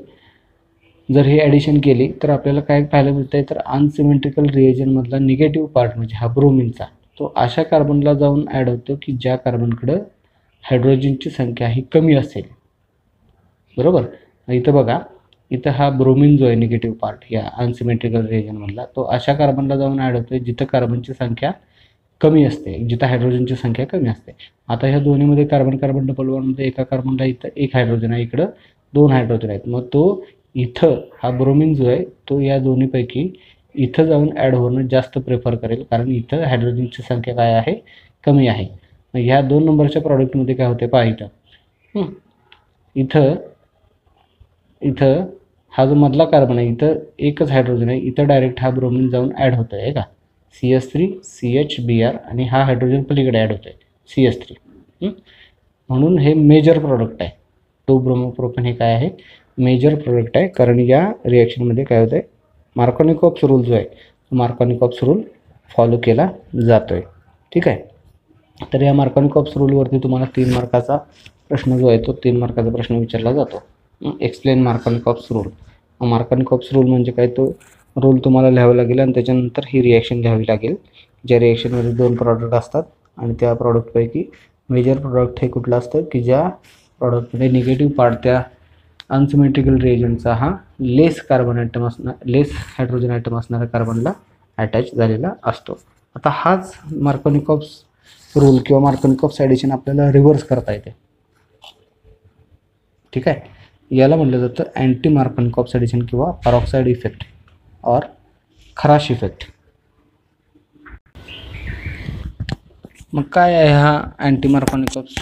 जर हे ॲडिशन केली तर आपल्याला काय पाहायला मिळतं आहे तर अनसिमेट्रिकल रिएजंटमधला निगेटिव्ह पार्ट म्हणजे हा ब्रोमिनचा तो अशा कार्बनला जाऊन ॲड होतो की ज्या कार्बनकडं हायड्रोजनची संख्या ही कमी असेल बरोबर. इथं बघा, इथं हा ब्रोमिन जो आहे निगेटिव्ह पार्ट या अनसिमेट्रिकल रिएजनमधला तो अशा कार्बनला जाऊन ॲड होतो जिथं कार्बनची संख्या कमी असते, जिथं हायड्रोजनची संख्या कमी असते. आता ह्या दोन्हीमध्ये कार्बन कार्बन डबल बॉन्डमध्ये एका कार्बनला इथं एक हायड्रोजन आहे, इकडं दोन हायड्रोजन आहेत. मग तो इथं हा ब्रोमिन जो आहे तो या दोन्हीपैकी इथं जाऊन ॲड होणं जास्त प्रेफर करेल, कारण इथं हायड्रोजनची संख्या काय आहे कमी आहे. मग ह्या 2 नंबरच्या प्रॉडक्टमध्ये काय होते पहा, इथं हा जो मधला कार्बन आहे इथं एकच हायड्रोजन आहे, इथं डायरेक्ट हा ब्रोमिन जाऊन ॲड होतो आहे का CH3 CHBr आणि हा हायड्रोजन पलीकडे ॲड होतो आहे CH3. म्हणून हे मेजर प्रॉडक्ट आहे. 2-ब्रोमोप्रोपेन हे काय आहे मेजर प्रोडक्ट आहे, कारण या रिॲक्शनमध्ये काय होतं आहे मार्कोनिकॉप्स रूल जो आहे मार्कोनिकॉप्स रूल फॉलो केला जातो आहे. ठीक आहे, तर या मार्कोनिकॉप्स रूलवरती तुम्हाला 3 मार्काचा प्रश्न जो आहे तो 3 मार्काचा प्रश्न विचारला जातो. Explain Markovnikov's rule. Markovnikov's rule म्हणजे काय, तो रूल तुम्हाला लिहावा लागेल आणि त्याच्यानंतर ही रिॲक्शन घ्यावी लागेल. ज्या रिॲक्शनमध्ये 2 प्रॉडक्ट असतात आणि त्या प्रॉडक्टपैकी मेजर प्रॉडक्ट हे कुठलं असतं की ज्या प्रॉडक्टमध्ये निगेटिव्ह पार्ट त्या अनसिमेट्रिकल रिएजंटचा हा लेस हायड्रोजन ॲटम असणाऱ्या कार्बनला अटॅच झालेला असतो. आता हाच मार्कोनिकॉप्स रूल किंवा मार्कोनिकॉप्स ॲडिशन आपल्याला रिव्हर्स करता येते. ठीक आहे, याला म्हटलं जातं अँटी मार्कोनिकॉप्स ॲडिशन किंवा पॅरॉक्साईड इफेक्ट और खराश इफेक्ट. मग काय आहे हा अँटी मार्कोनिकॉप्स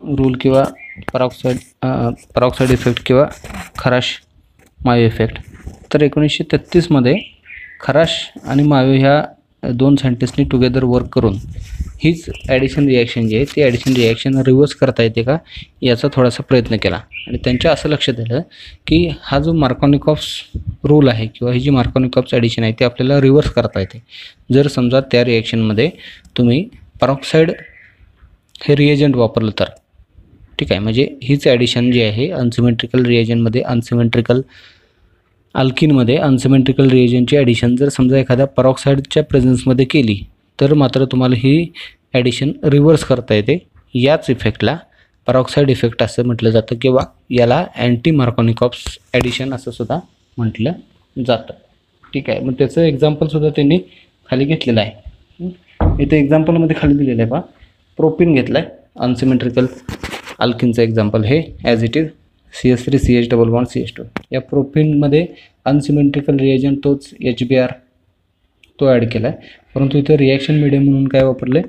रूल किंवा पॅरॉक्साईड इफेक्ट किंवा खराश मायो इफेक्ट? तर 1933 खराश आणि मायो ह्या दोन सायंटिस्टनी टुगेदर वर्क करून हीच ॲडिशन रिॲक्शन जी आहे ती ॲडिशन रिॲक्शन रिव्हर्स करता येते का याचा थोडासा प्रयत्न केला. आणि त्यांच्या असं लक्षात आलं की हा जो मार्कोनिकॉप्स रूल आहे किंवा ही जी मार्कोनिकॉप्स ॲडिशन आहे ती आपल्याला रिव्हर्स करता येते जर समजा त्या रिॲक्शनमध्ये तुम्ही पॅरॉक्साईड हे रिएजंट वापरलं तर. ठीक आहे, म्हणजे हीच ॲडिशन जी आहे अनसिमेट्रिकल रिएजंटमध्ये अनसिमेट्रिकल अल्किनमध्ये अनसिमेट्रिकल रिएजंटची ॲडिशन जर समजा एखाद्या पॅरॉक्साईडच्या प्रेझेन्समध्ये केली तर मात्र तुम्हाला ही ॲडिशन रिव्हर्स करता येते. याच इफेक्टला पॅरॉक्साईड इफेक्ट असं म्हटलं जातं किंवा याला अँटी मार्कोनिकॉप्स ॲडिशन असं सुद्धा म्हटलं जातं. ठीक आहे, मग त्याचं एक्झाम्पलसुद्धा त्यांनी खाली घेतलेलं आहे. इथे एक्झाम्पलमध्ये खाली दिलेलं आहे पहा, प्रोपिन घेतलं आहे अनसिमेट्रिकल अल्किनचं एक्झाम्पल हे as it is CH3CH double bond CH2. या प्रोपिनमध्ये अनसिमेट्रिकल रिएजंट तोच HBr तो ॲड केला आहे, परंतु इथं रिॲक्शन मीडियम म्हणून काय वापरले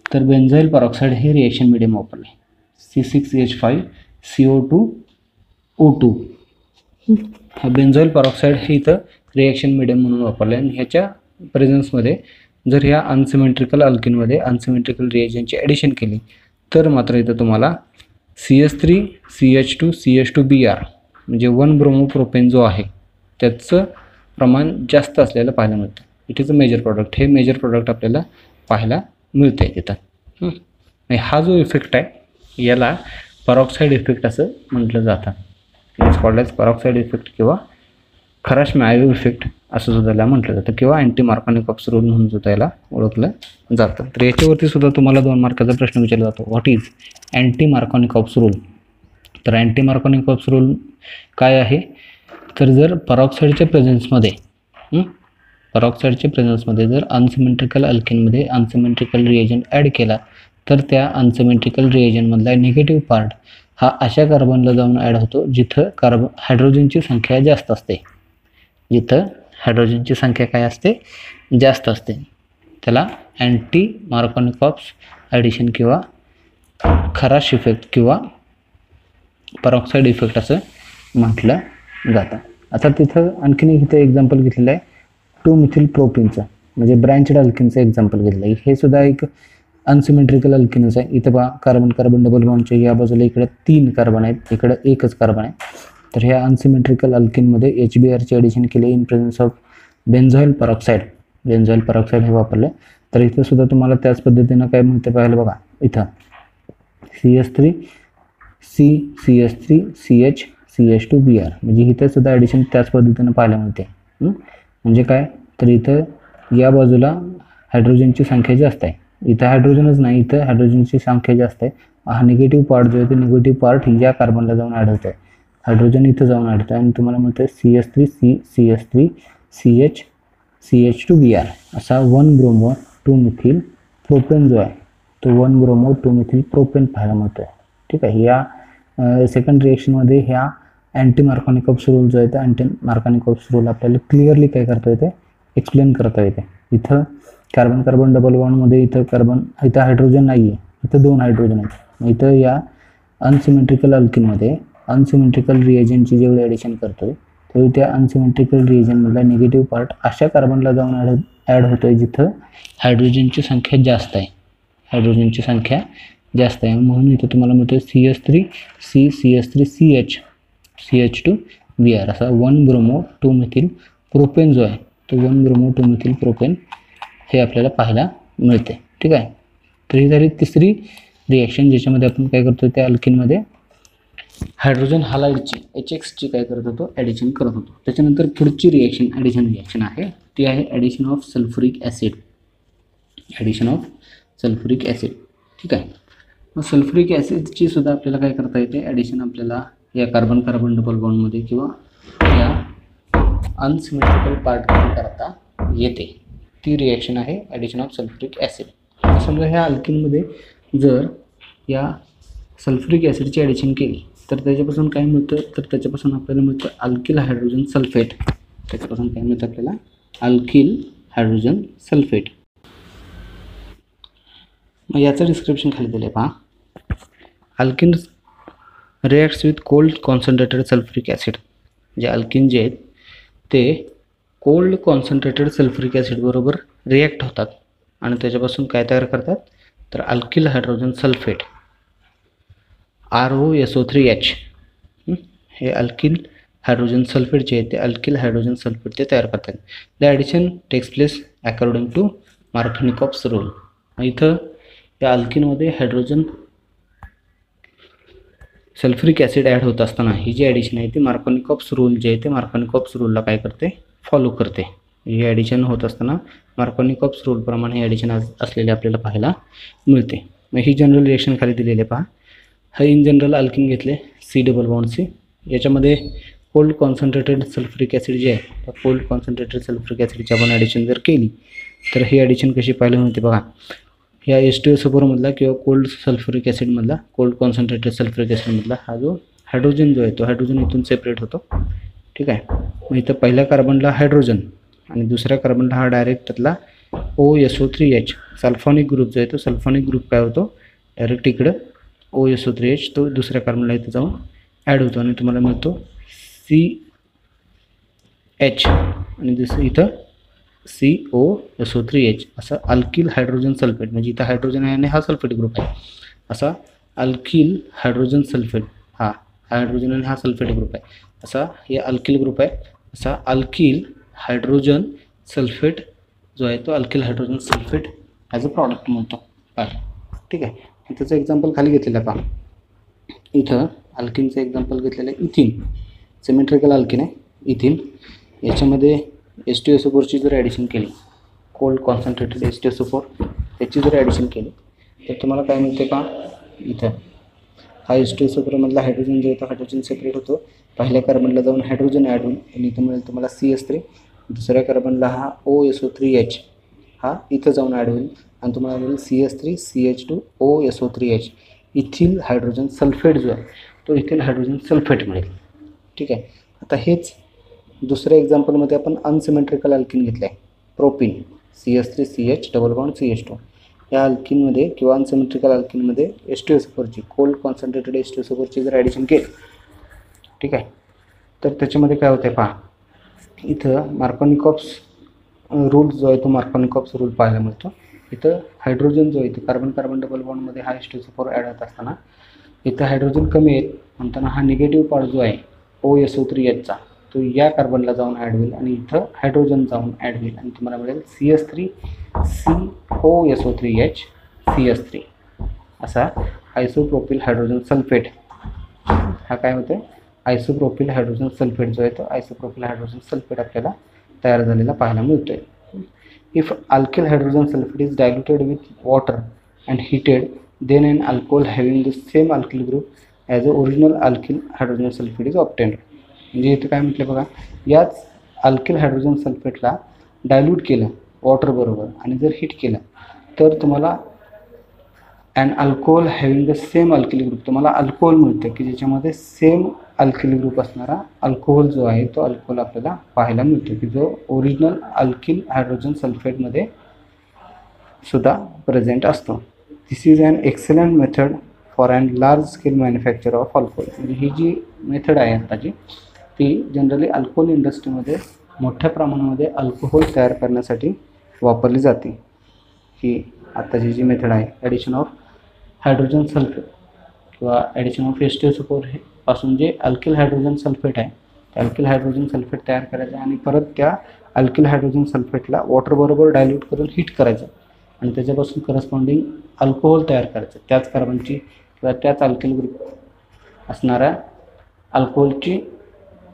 तर बेन्झाईल पॅरॉक्साईड हे रिॲक्शन मीडियम वापरले C6H5CO2O2. हा बेन्झाईल पॅरॉक्साईड हे इथं रिॲक्शन मीडियम म्हणून वापरले आणि ह्याच्या प्रेझेन्समध्ये जर ह्या अनसिमेट्रिकल अल्किनमध्ये अनसिमेट्रिकल रिएजंटची ॲडिशन केली तर मात्र इथं तुम्हाला CH3CH2CH2Br म्हणजे 1-ब्रोमोप्रोपेन जो आहे त्याचं प्रमाण जास्त असलेलं पाहायला मिळतं. It is a major product. हे मेजर प्रॉडक्ट आपल्याला पाहायला मिळतं आहे तिथं. हा जो इफेक्ट आहे याला पॅरॉक्साईड इफेक्ट असं म्हटलं जातं. It is called as peroxide effect किंवा खराश मायो इफेक्ट असं सुद्धा याला म्हटलं जातं किंवा अँटी मार्कोनिकॉप्स रूल म्हणून सुद्धा याला ओळखलं जातं. तर याच्यावरती सुद्धा तुम्हाला 2 मार्काचा प्रश्न विचारला जातो, what is anti Markovnikov's rule? तर अँटी मार्कोनिकॉप्स रूल काय आहे तर जर पॅरॉक्साईडच्या प्रेझेन्समध्ये जर अनसिमेट्रिकल अल्किनमध्ये अनसिमेट्रिकल रिएजंट ॲड केला तर त्या अनसिमेट्रिकल रिएजंटमधला निगेटिव्ह पार्ट हा अशा कार्बनला जाऊन ॲड होतो जिथं हायड्रोजनची संख्या जास्त असते. जिथं हायड्रोजनची संख्या काय असते जास्त असते त्याला अँटी मार्कोनिकॉप्स ॲडिशन किंवा खराश इफेक्ट किंवा पॅरॉक्साईड इफेक्ट असं म्हटलं जातं. आता तिथं आणखीन इथं एक्झाम्पल घेतलेलं आहे 2-मिथिल प्रोपिनचं म्हणजे ब्रँचड अल्किनचं एक्झाम्पल घेतलं आहे. हे सुद्धा एक अनसिमेट्रिकल अल्किनच आहे. इथं पहा कार्बन डबल बॉन्डच्या या बाजूला इकडे 3 कार्बन आहेत, इकडं एकच कार्बन आहे. तर ह्या अनसिमेट्रिकल अल्किनमध्ये HBrची ॲडिशन केली इन प्रेझेन्स ऑफ बेन्झॉईल पॅरॉक्साईड हे वापरले. तर इथं सुद्धा तुम्हाला त्याच पद्धतीनं काय मिळतं पाहायला बघा, इथं CH3CH2Br म्हणजे इथं सुद्धा ॲडिशन त्याच पद्धतीनं पाहायला मिळते. म्हणजे काय तर इथं या बाजूला हायड्रोजनची संख्या जास्त आहे, इथं हायड्रोजनच नाही, इथं हायड्रोजनची संख्या जास्त आहे. हा निगेटिव्ह पार्ट जो आहे ते निगेटिव्ह पार्ट या कार्बनला जाऊन ॲड होत आहे, हायड्रोजन इथं जाऊन ॲड होतं आणि तुम्हाला मिळतं CH3CH3CH2Br असा 1-ब्रोमो-2-मिथिल प्रोपेन जो आहे तो 1-ब्रोमो-2-मिथिल प्रोपेन पाहायला मिळतो आहे. ठीक आहे, या सेकंड रिएक्शनमध्ये ह्या अँटी मार्कोनिकॉप्स रूल जो आहे त्या अँटी मार्कोनिकॉप्स रूल आपल्याला क्लिअरली काय करता येते एक्सप्लेन करता येते. इथं कार्बन डबल बॉन्डमध्ये इथं हायड्रोजन नाही आहे, इथं 2 हायड्रोजन आहेत. मग इथं या अनसिमेट्रिकल अल्किनमध्ये अनसिमेट्रिकल रिएजंटची जेवढी ॲडिशन करतोय तेवढी त्या अनसिमेट्रिकल रिएजंटमधला निगेटिव्ह पार्ट अशा कार्बनला जाऊन ॲड होतोय जिथं हायड्रोजनची संख्या जास्त आहे, म्हणून इथं तुम्हाला मिळतं CH3CH3CH2Br असा 1-ब्रोमो-2-मिथिल प्रोपेन जो आहे तो 1-ब्रोमो-2-मिथिल प्रोपेन हे आपल्याला पाहायला मिळते. ठीक आहे, तर ही झाली तिसरी रिॲक्शन ज्याच्यामध्ये आपण काय करतो त्या अल्किनमध्ये हायड्रोजन हालाइडची HXची काय करत होतो ॲडिशन करत होतो. त्याच्यानंतर पुढची ॲडिशन रिॲक्शन आहे ती आहे ॲडिशन ऑफ सल्फ्युरिक ॲसिड. ठीक आहे, मग सल्फ्युरिक ॲसिडची सुद्धा आपल्याला काय करता येते ॲडिशन आपल्याला या कार्बन डबल बॉन्डमध्ये किंवा या अनसिमेट्रिकल पार्टमध्ये करता येते. ती रिॲक्शन आहे ॲडिशन ऑफ सल्फ्युरिक ॲसिड. समजा ह्या अल्किनमध्ये जर या सल्फ्युरिक ॲसिडची ॲडिशन केली तर त्याच्यापासून काय मिळतं, तर त्याच्यापासून आपल्याला मिळतं अल्किल हायड्रोजन सल्फेट. त्याच्यापासून काय मिळतं आपल्याला, अल्किल हायड्रोजन सल्फेट. मग याचं डिस्क्रिप्शन खाली दिलं आहे पहा. Alkene reacts with cold concentrated sulphuric acid. जे अल्किन जे आहेत ते कोल्ड कॉन्सन्ट्रेटेड सल्फ्युरिक ॲसिड बरोबर रिॲक्ट होतात आणि त्याच्यापासून काय तयार करतात, तर अल्किल हायड्रोजन सल्फेट ROSO3H. हे अल्किल हायड्रोजन सल्फेट जे आहे ते अल्किल हायड्रोजन सल्फेट ते तयार करतात. The addition takes place according to Markovnikov's rule. इथं या अल्किनमध्ये हायड्रोजन सल्फ्युरिक ॲसिड ॲड होत असताना ही जी ॲडिशन आहे ती मार्कोनिकॉप्स रूल जे आहे ते मार्कोनिकॉप्स रूलला काय करते, फॉलो करते. हे ॲडिशन होत असताना मार्कोनिकॉप्स रूलप्रमाणे हे ॲडिशन असलेले आपल्याला पाहायला मिळते. मग ही जनरल रिएक्शन खाली दिलेली आहे पहा. हा इन जनरल अल्किन घेतले C+C. याच्यामध्ये कोल्ड कॉन्सन्ट्रेटेड सल्फ्युरिक ॲसिड जे आहे त्या कोल्ड कॉन्सन्ट्रेटेड सल्फ्युरिक ॲसिडची आपण ॲडिशन जर केली तर ही ॲडिशन कशी पाहायला मिळते बघा. या H2SO4मधला किंवा कोल्ड सल्फ्युरिक ॲसिडमधला कोल्ड कॉन्सन्ट्रेटेड सल्फ्युरिक ॲसिडमधला हा जो हायड्रोजन जो आहे तो हायड्रोजन इथून सेपरेट होतो. ठीक आहे. मग इथं पहिल्या कार्बनला हायड्रोजन आणि दुसऱ्या कार्बनला हा डायरेक्ट त्यातला OSO3H सल्फॉनिक ग्रुप जो आहे तो सल्फॉनिक ग्रुप काय होतो, डायरेक्ट इकडं OSO3H तो दुसऱ्या कार्बनला इथं जाऊन ॲड होतो आणि तुम्हाला मिळतो CH आणि दुसरं इथं COSO3H असं अल्किल हायड्रोजन सल्फेट. म्हणजे इथं हायड्रोजन आहे आणि हा सल्फेट ग्रुप आहे. असा अल्किल हायड्रोजन सल्फेट, हा हायड्रोजन आणि हा सल्फेट ग्रुप आहे. असा हे अल्किल ग्रुप आहे. असा अल्किल हायड्रोजन सल्फेट जो आहे तो alkyl hydrogen sulphate as a product म्हणतो. ठीक आहे. त्याचं एक्झाम्पल खाली घेतलेलं आहे पहा. इथं अल्किनचं एक्झाम्पल घेतलेलं आहे इथिन. सिमेट्रिकल अल्किन आहे इथिन. याच्यामध्ये H2SO4ची जर ॲडिशन केली, कोल्ड कॉन्सन्ट्रेटेड H2SO4 त्याची जर ॲडिशन केली तर तुम्हाला काय मिळते का, इथं हा H2SO4मधला हायड्रोजन जो होता हायड्रोजन सेपरेट होतो. पहिल्या कार्बनला जाऊन हायड्रोजन ॲड होईल आणि इथं मिळेल तुम्हाला CH3. दुसऱ्या कार्बनला हा OSO3H हा इथं जाऊन ॲड होईल आणि तुम्हाला मिळेल CH3 CH2 OSO3H ethyl hydrogen sulphate जो आहे तो इथिल हायड्रोजन सल्फेट मिळेल. ठीक आहे. आता हेच दुसऱ्या एक्झाम्पलमध्ये आपण अनसिमेट्रिकल अल्किन घेतलं आहे, propyne CH3 CH double bond CH2. या अल्किनमध्ये किंवा अनसिमेट्रिकल अल्किनमध्ये H2SO4ची कोल्ड कॉन्सन्ट्रेटेड H2SO4ची जर ॲडिशन केली, ठीक आहे, तर त्याच्यामध्ये काय होतं आहे पहा. इथं मार्कोनिकॉप्स रूल जो आहे तो मार्कोनिकॉप्स रूल पाहायला मिळतो. इथं हायड्रोजन जो आहे तो कार्बन कार्बन डबल बॉन्डमध्ये हा H2SO4 ॲड होत असताना इथं हायड्रोजन कमी आहे म्हणताना हा निगेटिव्ह पार्ट जो आहे OSO3Hचा तो या कार्बनला जाऊन ॲड होईल आणि इथं हायड्रोजन जाऊन ॲड होईल आणि तुम्हाला मिळेल CH3 COSO3H CH3 असा आयसोप्रोपिल हायड्रोजन सल्फेट. हा काय होतं, आयसोप्रोपिल हायड्रोजन सल्फेट जो आहे तो आयसोप्रोपिल हायड्रोजन सल्फेट आपल्याला तयार झालेला पाहायला मिळतो आहे. If alkyl hydrogen sulphate is diluted with water and heated then an alcohol having the same alkyl group as the original alkyl hydrogen sulfate is obtained. म्हणजे इथे काय म्हटलं बघा, याच अल्किल हायड्रोजन सल्फेटला डायल्यूट केलं वॉटर बरोबर आणि जर हीट केलं तर तुम्हाला and alcohol having the same alkyl group, तुम्हाला अल्कोहोल मिळतं की ज्याच्यामध्ये सेम अल्किल ग्रुप असणारा अल्कोहोल जो आहे तो अल्कोहोल आपल्याला पाहायला मिळतो की जो ओरिजिनल अल्किल हायड्रोजन सल्फेटमध्ये सुद्धा प्रेझेंट असतो. This is an excellent method for and large scale manufacture of alcohol. म्हणजे ही जी मेथड आहे आत्ताची ती जनरली अल्कोहोल इंडस्ट्रीमध्ये मोठ्या प्रमाणामध्ये अल्कोहोल तयार करण्यासाठी वापरली जाते. ही आत्ताची जी मेथड आहे ॲडिशन ऑफ हायड्रोजन सल्फेट किंवा ॲडिशन ऑफ H2SO4 हे पासून जे अल्किल हायड्रोजन सल्फेट आहे त्या अल्किल हायड्रोजन सल्फेट तयार करायचं आणि परत त्या अल्किल हायड्रोजन सल्फेटला वॉटरबरोबर डायल्यूट करून हीट करायचं आणि त्याच्यापासून करस्पॉन्डिंग अल्कोहोल तयार करायचं. त्याच कार्बनची किंवा त्याच अल्किल ग्रुप असणाऱ्या अल्कोहोलची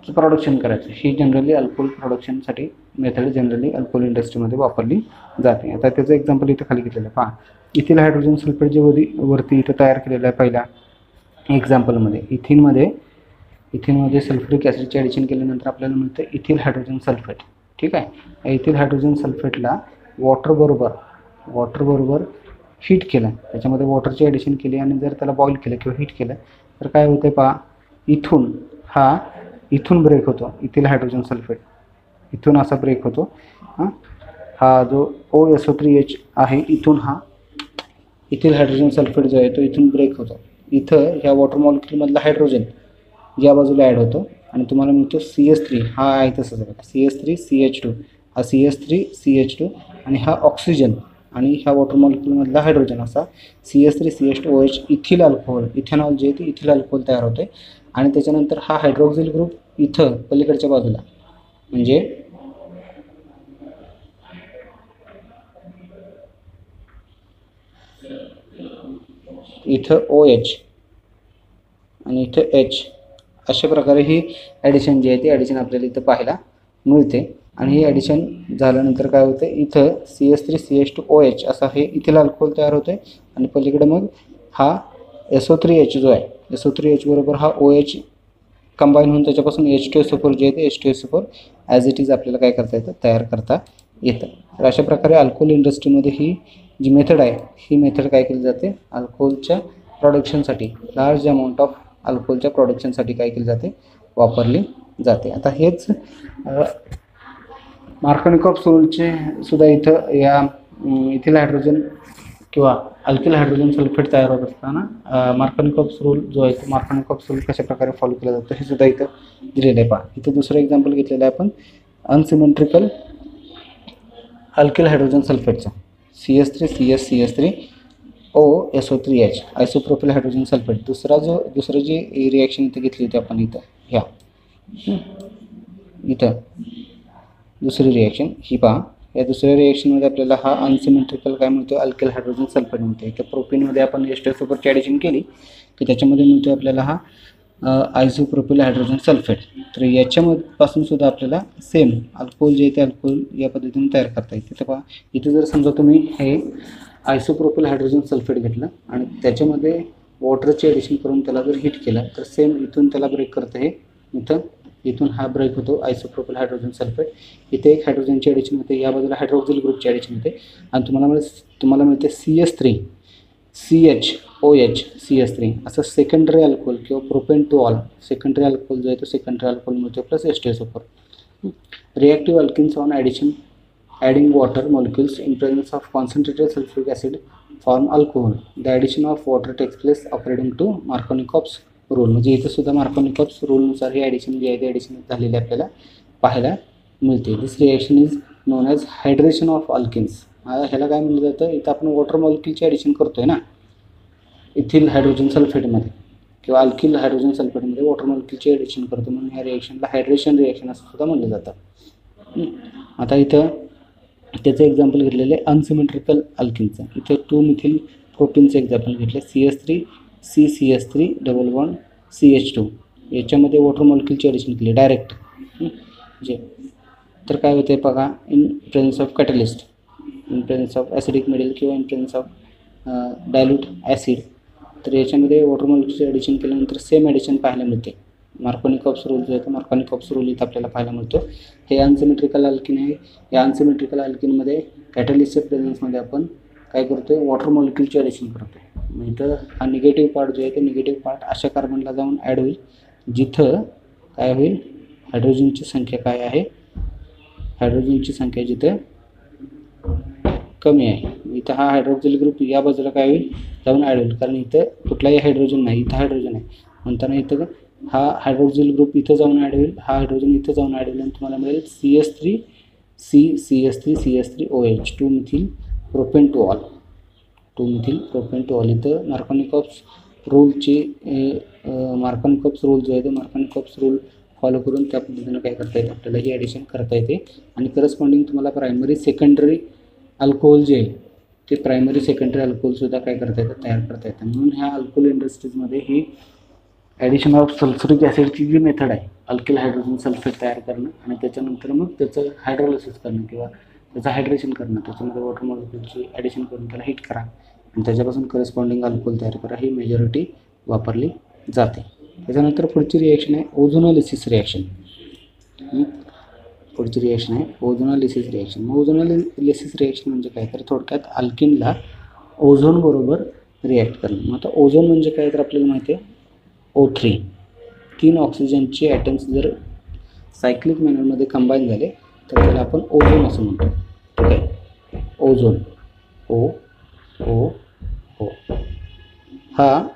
प्रोडक्शन करायचं. ही जनरली अल्कोहोल प्रोडक्शनसाठी मेथड जनरली अल्कोहोल इंडस्ट्रीमध्ये वापरली जाते. आता त्याचं एक्झाम्पल इथं खाली घेतलेलं आहे पहा. इथिल हायड्रोजन सल्फेट जे वरती इथं तयार केलेलं आहे पहिल्या एक्झाम्पलमध्ये इथिनमध्ये सल्फ्युरिक ॲसिडचे ॲडिशन केल्यानंतर आपल्याला मिळतं इथिल हायड्रोजन सल्फेट. ठीक आहे. इथिल हायड्रोजन सल्फेटला वॉटरबरोबर हीट केलं, त्याच्यामध्ये वॉटरची ॲडिशन केली आणि जर त्याला बॉईल केलं किंवा हीट केलं तर काय होतं पहा, इथून ब्रेक होतो, इथिल हायड्रोजन सल्फेट इथून असा ब्रेक होतो. हा जो OSO3H आहे इथून हा इथिल हायड्रोजन सल्फेट जो आहे तो इथून ब्रेक होतो. इथं ह्या वॉटर मॉलिक्यूलमधला हायड्रोजन या बाजूला ॲड होतो आणि तुम्हाला मिळतो CH3. हा आहे तसंच बघा, CH3CH2, हा CH3CH2 आणि हा ऑक्सिजन आणि ह्या वॉटर मॉलिक्यूलमधला हायड्रोजन असा CH3CH2OH इथिल अल्कोहोल, इथेनॉल जे आहे ते इथिल अल्कोहोल तयार होते. आणि त्याच्यानंतर हा हायड्रोक्सिल ग्रुप इथं पलीकडच्या बाजूला म्हणजे इथं OH आणि इथं H अशा प्रकारे ही ॲडिशन जी आहे ती ॲडिशन आपल्याला इथं पाहायला मिळते. आणि ही ॲडिशन झाल्यानंतर काय होते, इथं CH3CH2OH असा हे इथिल अल्कोहोल तयार होते आणि पलीकडे मग हा SO3H जो आहे, SO3H बरोबर हा OH कंबाईन होऊन त्याच्यापासून H2SO4 जे आहे ते H2SO4 ॲज इट इज आपल्याला काय करता येतं, तयार करता येतं. तर अशा प्रकारे अल्कोहोल इंडस्ट्रीमध्ये ही जी मेथड आहे ही मेथड काय केली जाते, अल्कोहोलच्या प्रोडक्शनसाठी, लार्ज अमाऊंट ऑफ अल्कोहोलच्या प्रोडक्शनसाठी काय केली जाते, वापरली जाते. आता हेच मार्कोनिकॉप्स रूलचे सुद्धा इथं या इथिल हायड्रोजन किंवा अल्किल हायड्रोजन सल्फेट तयार होत असताना मार्कोनिकॉप्स रूल जो आहे तो मार्कोनिकॉप्स रूल कशा प्रकारे फॉलो केला जातो हे सुद्धा इथं दिलेलं आहे. पहा इथं दुसरं एक्झाम्पल घेतलेलं आहे आपण अनसिमेट्रिकल अल्किल हायड्रोजन सल्फेटचं CH3CH3OSO3H आयसोप्रोपिल हायड्रोजन सल्फेट. दुसरं जी रिॲक्शन इथं घेतली होती आपण इथं इथं दुसरी रिॲक्शन ही पहा. या दुसऱ्या रिॲक्शनमध्ये आपल्याला हा अनसिमेट्रिकल काय मिळतो, अल्किल हायड्रोजन सल्फेट मिळतो. इथं प्रोपीनमध्ये आपण H2SO4 ॲडिशन केली की त्याच्यामध्ये मिळतो आपल्याला हा आयसोप्रोपिल हायड्रोजन सल्फेट. तर याच्यापासून सुद्धा आपल्याला सेम अल्कोहोल जे आहे ते अल्कोहोल या पद्धतीने तयार करता येते. तर पहा इथे जर समजा तुम्ही हे आयसोप्रोपिल हायड्रोजन सल्फेट घेतलं आणि त्याच्यामध्ये वॉटरचे ॲडिशन करून त्याला जर हीट केलं तर सेम इथून त्याला ब्रेक करतं. हे इथून हा ब्रेक होतो आयसोप्रोपिल हायड्रोजन सल्फेट. इथे एक हायड्रोजनची ॲडिशन होते, या बाजूला हायड्रोक्सिल ग्रुपची ॲडिशन होते आणि तुम्हाला मिळते CH3CHOH CH3 असं सेकंडरी अल्कोहोल किंवा propane two ol secondary alcohol जो आहे तो सेकंडरी अल्कोहोल मिळतो plus H2SO4. Reactive alkenes on adding water molecules in presence of concentrated sulfuric acid form alcohol. The addition of water takes place according to Markovnikov's rule. म्हणजे इथं सुद्धा मार्कोनिकॉप्स रूलनुसार ही addition जी आहे ती addition झालेली आपल्याला पाहायला मिळते. This reaction is known as hydration of alkenes. ह्याला काय म्हणलं जातं, इथं आपण वॉटर मॉलिक्यूलची ॲडिशन करतोय ना इथिल हायड्रोजन सल्फेटमध्ये किंवा अल्किल हायड्रोजन सल्फेटमध्ये वॉटर मॉलिक्यूलची ॲडिशन करतो म्हणून ह्या रिॲक्शनला हायड्रेशन रिॲक्शन असं सुद्धा म्हणलं जातं. आता इथं त्याचं एक्झाम्पल घेतलेलं आहे अनसिमेट्रिकल अल्किनचं. इथं 2 मिथिल प्रोटीनचं एक्झाम्पल घेतलं CH3CCH3CH2. याच्यामध्ये वॉटर मॉलिक्यूलची ॲडिशन केली डायरेक्ट म्हणजे तर काय होते बघा, in presence of catalyst, in presence of acidic middle किंवा in presence of dilute acid. तर याच्यामध्ये वॉटर मॉलिक्यूलची ॲडिशन केल्यानंतर सेम ॲडिशन पाहायला मिळते. मार्कोनिकॉप्स रूल जो आहे तो मार्कोनिकॉप्स रूल इथं आपल्याला पाहायला मिळतो. हे अनसिमेट्रिकल अल्किन आहे. या अनसिमेट्रिकल अल्किनमध्ये कॅटलिस्टच्या प्रेझन्समध्ये आपण काय करतो आहे, वॉटर मॉलिक्यूलची ॲडिशन करतो आहे. इथं हा निगेटिव्ह पार्ट जो आहे तो निगेटिव्ह पार्ट अशा कार्बनला जाऊन ॲड होईल जिथं काय होईल, हायड्रोजनची संख्या काय आहे, हायड्रोजनची संख्या जिथं कमी आहे. इथं हा हायड्रोक्सिल ग्रुप या बाजूला काय होईल, जाऊन ॲड होईल. कारण इथं कुठलाही हायड्रोजन नाही, इथं हायड्रोजन आहे म्हणताना इथं हा हायड्रोक्सिल ग्रुप इथं जाऊन ॲड होईल, हा हायड्रोजन इथं जाऊन ॲड होईल आणि तुम्हाला मिळेल CH3OH 2 methyl propane two all 2 methyl propane two all. इथं मार्कोनिकॉप्स रूलची मार्कोनिकॉप्स रूल जो आहे तो मार्कोनिकॉप्स रूल फॉलो करून त्या पद्धतीनं काय करता येतं, आपल्याला ही ॲडिशन करता येते. आणि करस्पॉन्डिंग तुम्हाला प्रायमरी सेकंडरी अल्कोहोल जे आहे ते प्रायमरी सेकंडरी अल्कोहोलसुद्धा काय करता येतं, तयार करता येतं. म्हणून ह्या अल्कोहोल इंडस्ट्रीजमध्ये ही ॲडिशन ऑफ सल्फ्युरिक ॲसिडची जी मेथड आहे, अल्किल हायड्रोजन सल्फेट तयार करणं आणि त्याच्यानंतर मग त्याचं हायड्रोलिसिस करणं किंवा त्याचं हायड्रेशन करणं, त्याच्यामध्ये वॉटर मॉलिक्यूलची ॲडिशन करून त्याला हीट करा आणि त्याच्यापासून करस्पॉन्डिंग अल्कोहोल तयार करा, ही मेजॉरिटी वापरली जाते. त्याच्यानंतर पुढची रिॲक्शन आहे ओझोनोलिसिस रिॲक्शन. पुढची रिॲक्शन आहे ओझोनोलिसिस रिॲक्शन. ओझोनोलिसिस रिॲक्शन म्हणजे काय, तर थोडक्यात अल्किनला ओझोन बरोबर रिॲक्ट करणं. मग आता ओझोन म्हणजे काय, तर आपल्याला माहिती आहे O3 तीन ऑक्सिजनचे ॲटम्स जर सायक्लिक मॅनरमध्ये कंबाईन झाले तर त्याला आपण ओझोन असं म्हणतो. ठीक आहे, ओझोन, ओ ओ ओ. हा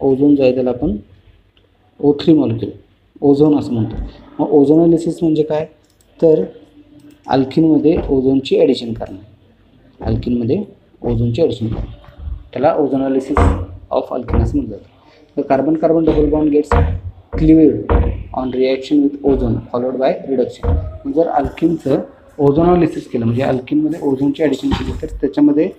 ओझोन जो आहे त्याला आपण O3 मॉलिक्यूल ओझोन असं म्हणतो. मग ओझोनोलिसिस म्हणजे काय, तर अल्किनमध्ये ओझोनची ॲडिशन करणे, अल्किनमध्ये ओझोनची ॲडिशन करणे, त्याला ओझोनोलिसिस ऑफ अल्किन असं म्हटलं जातं. The carbon carbon double bond gets cleaved on reaction with ozone followed by reduction. जर अल्किनचं ओझोनोलिसिस केलं म्हणजे अल्किनमध्ये ओझोनची ॲडिशन केली तर त्याच्यामध्ये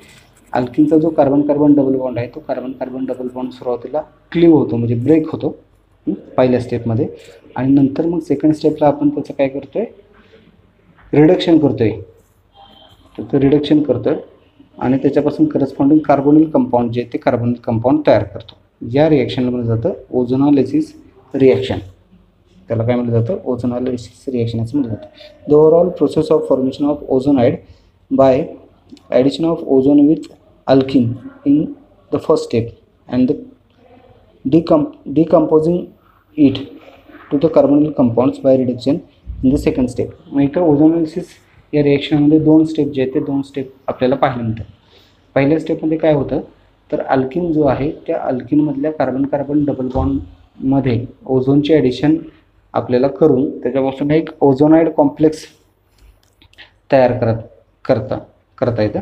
अल्किनचा जो कार्बन कार्बन डबल बॉन्ड आहे तो कार्बन कार्बन डबल बॉन्ड सुरुवातीला क्लीव होतो म्हणजे ब्रेक होतो पहिल्या स्टेपमध्ये, आणि नंतर मग सेकंड स्टेपला आपण त्याचं काय करतो आहे, रिडक्शन करतो आहे. तर ते रिडक्शन करतो आहे आणि त्याच्यापासून करस्पॉन्डिंग कार्बोनिल कंपाऊंड जे ते कार्बोनिल कंपाऊंड तयार करतो. या रिॲक्शनला म्हटलं जातं ओझोनोलिसिस रिॲक्शन. त्याला काय म्हटलं जातं, ओझोनोलिसिस रिॲक्शन असं म्हटलं जातं. The overall process of formation of ozonide by addition of ozone with alkene in the first step and the decomposing it to the carbonyl compounds by reduction in the second step. मग इथं ओझोनोलिसिस या रिॲक्शनमध्ये दोन step जे आहेत ते दोन step आपल्याला पाहायला मिळतात. पहिल्या स्टेपमध्ये काय होतं तर अल्किन जो आहे त्या अल्किनमधल्या कार्बन कार्बन डबल बॉन्डमध्ये ओझोनची ॲडिशन आपल्याला करून त्याच्यापासून एक ओझोनाइड कॉम्प्लेक्स तयार करता येतं.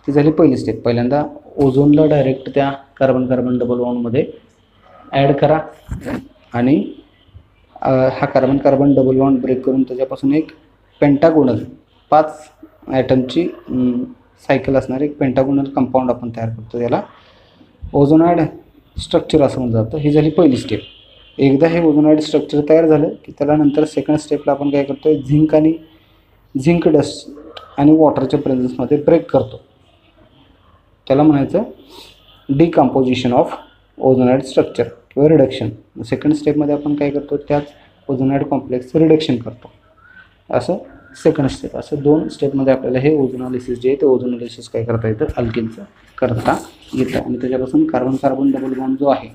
ती झाली पहिली स्टेप. पहिल्यांदा ओझोनला डायरेक्ट त्या कार्बन कार्बन डबल बॉन्डमध्ये ॲड करा आणि हा carbon carbon double bond break करून त्याच्यापासून एक पेंटागोनल 5 ॲटमची सायकल असणार एक पेंटागोनल कंपाऊंड आपण तयार करतो, त्याला ओझोनाइड स्ट्रक्चर असं म्हटलं जातं. ही झाली पहिली स्टेप. एकदा हे ओझोनाइड स्ट्रक्चर तयार झालं की त्याला नंतर सेकंड स्टेपला आपण काय करतो आहे, झिंक डस्ट आणि वॉटरच्या प्रेझन्समध्ये ब्रेक करतो. त्याला म्हणायचं डिकम्पोजिशन ऑफ ओझोनाइड स्ट्रक्चर किंवा रिडक्शन. सेकंड स्टेपमध्ये आपण काय करतो, त्याच ओझोनाइड कॉम्प्लेक्सचं रिडक्शन करतो. असं सेकंड स्टेप, असं दोन स्टेपमध्ये आपल्याला हे ओझोनोलिसिस जे आहे ते ओझोनोलिसिस काय करता येतं, अल्किनचं करता येतं. आणि त्याच्यापासून कार्बन कार्बन डबल बॉन्ड जो आहे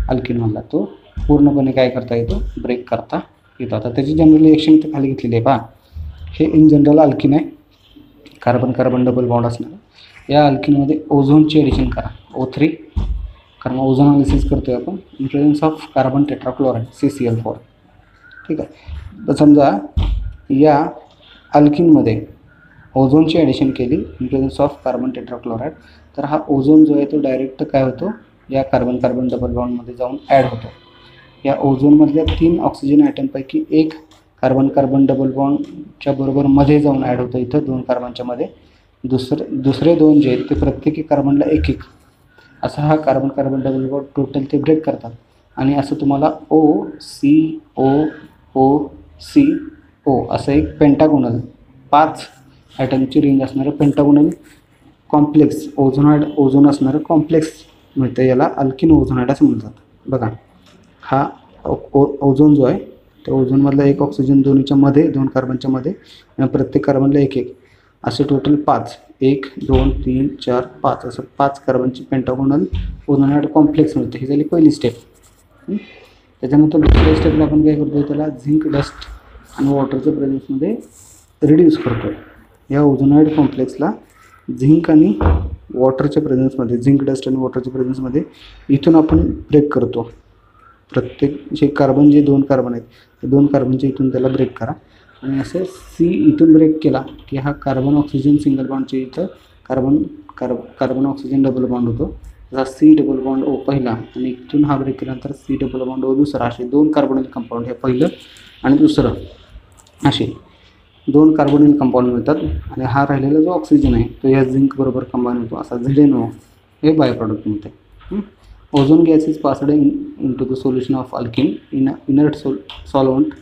अल्किनमधला तो पूर्णपणे काय करता येतो, ब्रेक करता येतो. आता त्याची जनरल रिएक्शन इथे खाली घेतलेली आहे पहा. हे इन जनरल अल्किन आहे, कार्बन कार्बन डबल बॉन्ड असणार. या अल्किनमध्ये ओझोनची ॲडिशन करा O3, कारण ओझोनोलिसिस करतो आहे आपण in presence of carbon tetrachloride CCl4. ठीक आहे. तर समजा या अल्किनमध्ये ओझोनची ॲडिशन केली in presence of carbon tetrachloride, तर हा ओझोन जो आहे तो डायरेक्ट काय होतो, या कार्बन कार्बन डबल बॉन्डमध्ये जाऊन ॲड होतो. या ओझोनमधल्या 3 ऑक्सिजन ॲटमपैकी एक कार्बन कार्बन डबल बॉन्डच्या बरोबर मध्ये जाऊन ॲड होतं इथं 2 कार्बनच्या मध्ये. दुसरे 2 जे आहेत ते प्रत्येकी कार्बनला एक असा हा carbon carbon double bond total ते ब्रेक करतात. आणि असं तुम्हाला OCO असं एक पेंटागोनल 5 ॲटमची रिंग असणारं पेंटागोनल कॉम्प्लेक्स ओझोन असणारं कॉम्प्लेक्स मिळतं. याला अल्किन ओझोनाइड असं म्हणतात. बघा, हा ओझोन जो आहे त्या ओझोनमधला एक ऑक्सिजन दोन्हीच्या मध्ये 2 कार्बनच्या मध्ये आणि प्रत्येक कार्बनला एक असे टोटल 5, 1 2 3 4 5 असं 5 कार्बनची पेंटागोनल ओझोनाइड कॉम्प्लेक्स मिळते. ही झाली पहिली स्टेप. त्याच्यानंतर दुसऱ्या स्टेपला आपण काय करतो, त्याला झिंक डस्ट आणि वॉटरच्या प्रेझन्समध्ये रिड्यूस करतो. या ओझोनाइड कॉम्प्लेक्सला झिंक आणि वॉटरच्या प्रेझन्समध्ये, झिंक डस्ट आणि वॉटरच्या प्रेझन्समध्ये इथून आपण ब्रेक करतो. प्रत्येक जे 2 कार्बन आहेत ते 2 कार्बनच्या इथून त्याला ब्रेक करा. आणि असं C इथून ब्रेक केला की हा कार्बन ऑक्सिजन सिंगल बॉन्डच्या इथं कार्बन ऑक्सिजन डबल बॉन्ड होतो. जसा C डबल बॉन्ड O पहिला आणि इथून हा ब्रेक केल्यानंतर C डबल बॉन्ड O दुसरा, असे 2 कार्बोनिल कंपाऊंड, हे पहिलं आणि दुसरं असे 2 कार्बोनिल कंपाऊंड मिळतात. आणि हा राहिलेला जो ऑक्सिजन आहे तो या झिंक बरोबर कंबाईन होतो, असा ZnO हे बाय प्रॉडक्ट मिळते. Ozone gas is passed into the solution of alkene in an inert solvent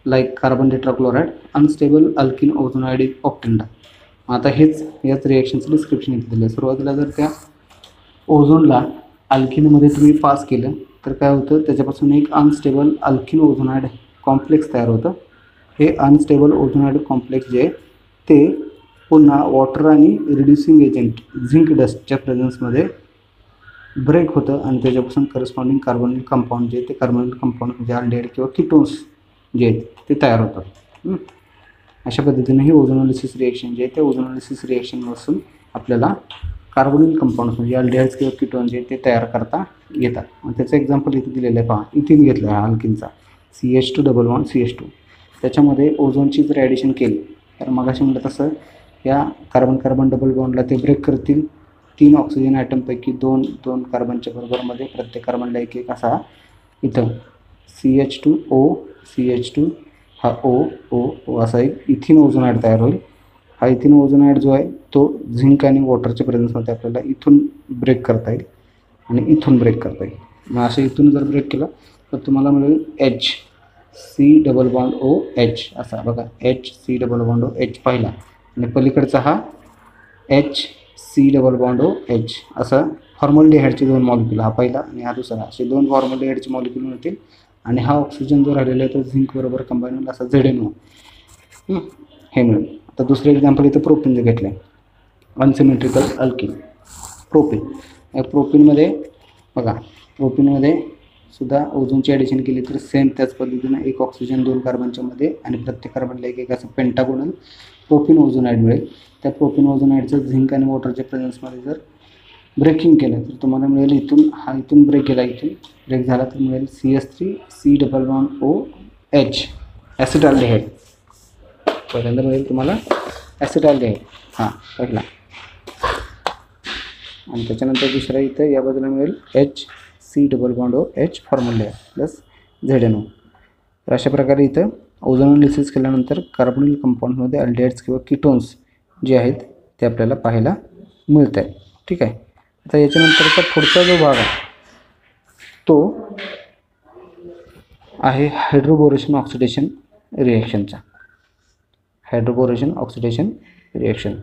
like carbon tetrachloride. Unstable alkene ozonide is obtained. आता याच रिॲक्शनचं डिस्क्रिप्शन इथे दिलं आहे. सुरुवातीला जर त्या ओझोनला अल्किनमध्ये तुम्ही पास केलं तर काय होतं, त्याच्यापासून एक अनस्टेबल अल्किन ओझोनाइड कॉम्प्लेक्स तयार होतं. हे अनस्टेबल ओझोनाइड कॉम्प्लेक्स जे आहे ते पुन्हा वॉटर आणि रिड्युसिंग एजंट झिंक डस्टच्या प्रेझन्समध्ये ब्रेक होतं आणि त्याच्यापासून करस्पॉन्डिंग कार्बोनिल कंपाऊंड जे आहे ते कार्बोनिल कंपाऊंड म्हणजे अल्डिहाइड किंवा कीटोन्स जे आहेत ते तयार होतात. अशा पद्धतीने ही ओझोनोलिसिस रिएक्शन जे आहे ते ओझोनोलिसिस रिएक्शनपासून आपल्याला कार्बोनिल कंपाऊंड्स म्हणजे अल्डिहाइड्स किंवा कीटोन जे ते तयार करता येतात. आणि त्याचं एक्झाम्पल इथे दिलेलं आहे पहा. इथिन घेतलं आहे अल्किनचा CH2 डबल बॉन्ड CH2. त्याच्यामध्ये ओझोनची जर ॲडिशन केली तर मगाशी म्हटलं तसं या कार्बन कार्बन डबल बॉन्डला ते ब्रेक करतील. 3 ऑक्सिजन ॲटमपैकी 2 कार्बनच्या बरोबरमध्ये प्रत्येक कार्बनला एक एक असा इथं CH2O CH2 हा O असा एक इथिन ओझोनाइड तयार होईल. हा इथिन ओझोनाइड जो आहे तो झिंक आणि वॉटरच्या प्रेझेन्समध्ये आपल्याला इथून ब्रेक करता येईल आणि इथून ब्रेक करता येईल. मग असं इथून जर ब्रेक केलं तर तुम्हाला मिळेल HC डबल बॉन्ड OH असा बघा HC डबल बॉन्ड OH पहिला आणि पलीकडचा हा HC डबल बॉन्ड OH असा फॉर्मल्डिहाइडचे 2 मॉलिक्यूल हा पहिला आणि हा दुसरा असे 2 फॉर्मल्डिहाइडचे मॉलिक्यूल मिळतील आणि हा ऑक्सिजन जो राहिलेला आहे तो झिंक बरोबर कंबाईन होईल असा ZNO हे मिळेल. आता दुसरं एक्झाम्पल इथं प्रोपिनचं घेतलं आहे. Unsymmetrical alkene propyne. या प्रोपिनमध्ये बघा प्रोपिनमध्ये सुद्धा ओझोनची ॲडिशन केली तर सेम त्याच पद्धतीनं 1 ऑक्सिजन 2 कार्बनच्यामध्ये आणि प्रत्येक कार्बनला एक असं पेंटागोनल प्रोपिन ओझोनाइड मिळेल. त्या प्रोपिन ओझोनाइडचं झिंक आणि वॉटरच्या प्रेझेन्समध्ये जर ब्रेकिंग केलं तर तुम्हाला मिळेल इथून ब्रेक केला इथून ब्रेक झाला तर मिळेल CH3C डबल बॉन्ड OH ॲसिटाल्डिहाइड. पहिल्यांदा मिळेल तुम्हाला ॲसिटाल्डिहाइड हां पहिला आणि त्याच्यानंतर दुसरा इथं या बाजूला मिळेल HC double bond OH formaldehyde plus ZNO. तर अशा प्रकारे इथं ओझोनोलिसिस केल्यानंतर कार्बोनिल कंपाऊंडमध्ये अल्डिहाइड्स किंवा कीटोन्स जे आहेत ते आपल्याला पाहायला मिळत आहे. ठीक आहे. आता याच्यानंतरचा पुढचा जो भाग आहे तो आहे हायड्रोबोरेशन ऑक्सिडेशन रिएक्शनचा. Hydroboration oxidation reaction.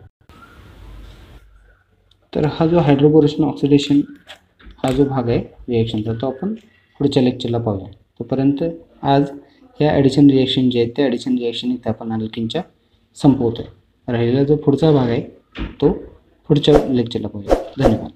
तर हा जो हायड्रोबोरेशन ऑक्सिडेशन हा जो भाग आहे रिएक्शनचा तो आपण पुढच्या लेक्चरला पाहूया. तोपर्यंत आज ह्या ॲडिशन रिएक्शन जे आहेत त्या ॲडिशन रिएक्शन इथे आपण अल्किनच्या संपवतो आहे. राहिलेला जो पुढचा भाग आहे तो पुढच्या लेक्चरला पाहूया. धन्यवाद.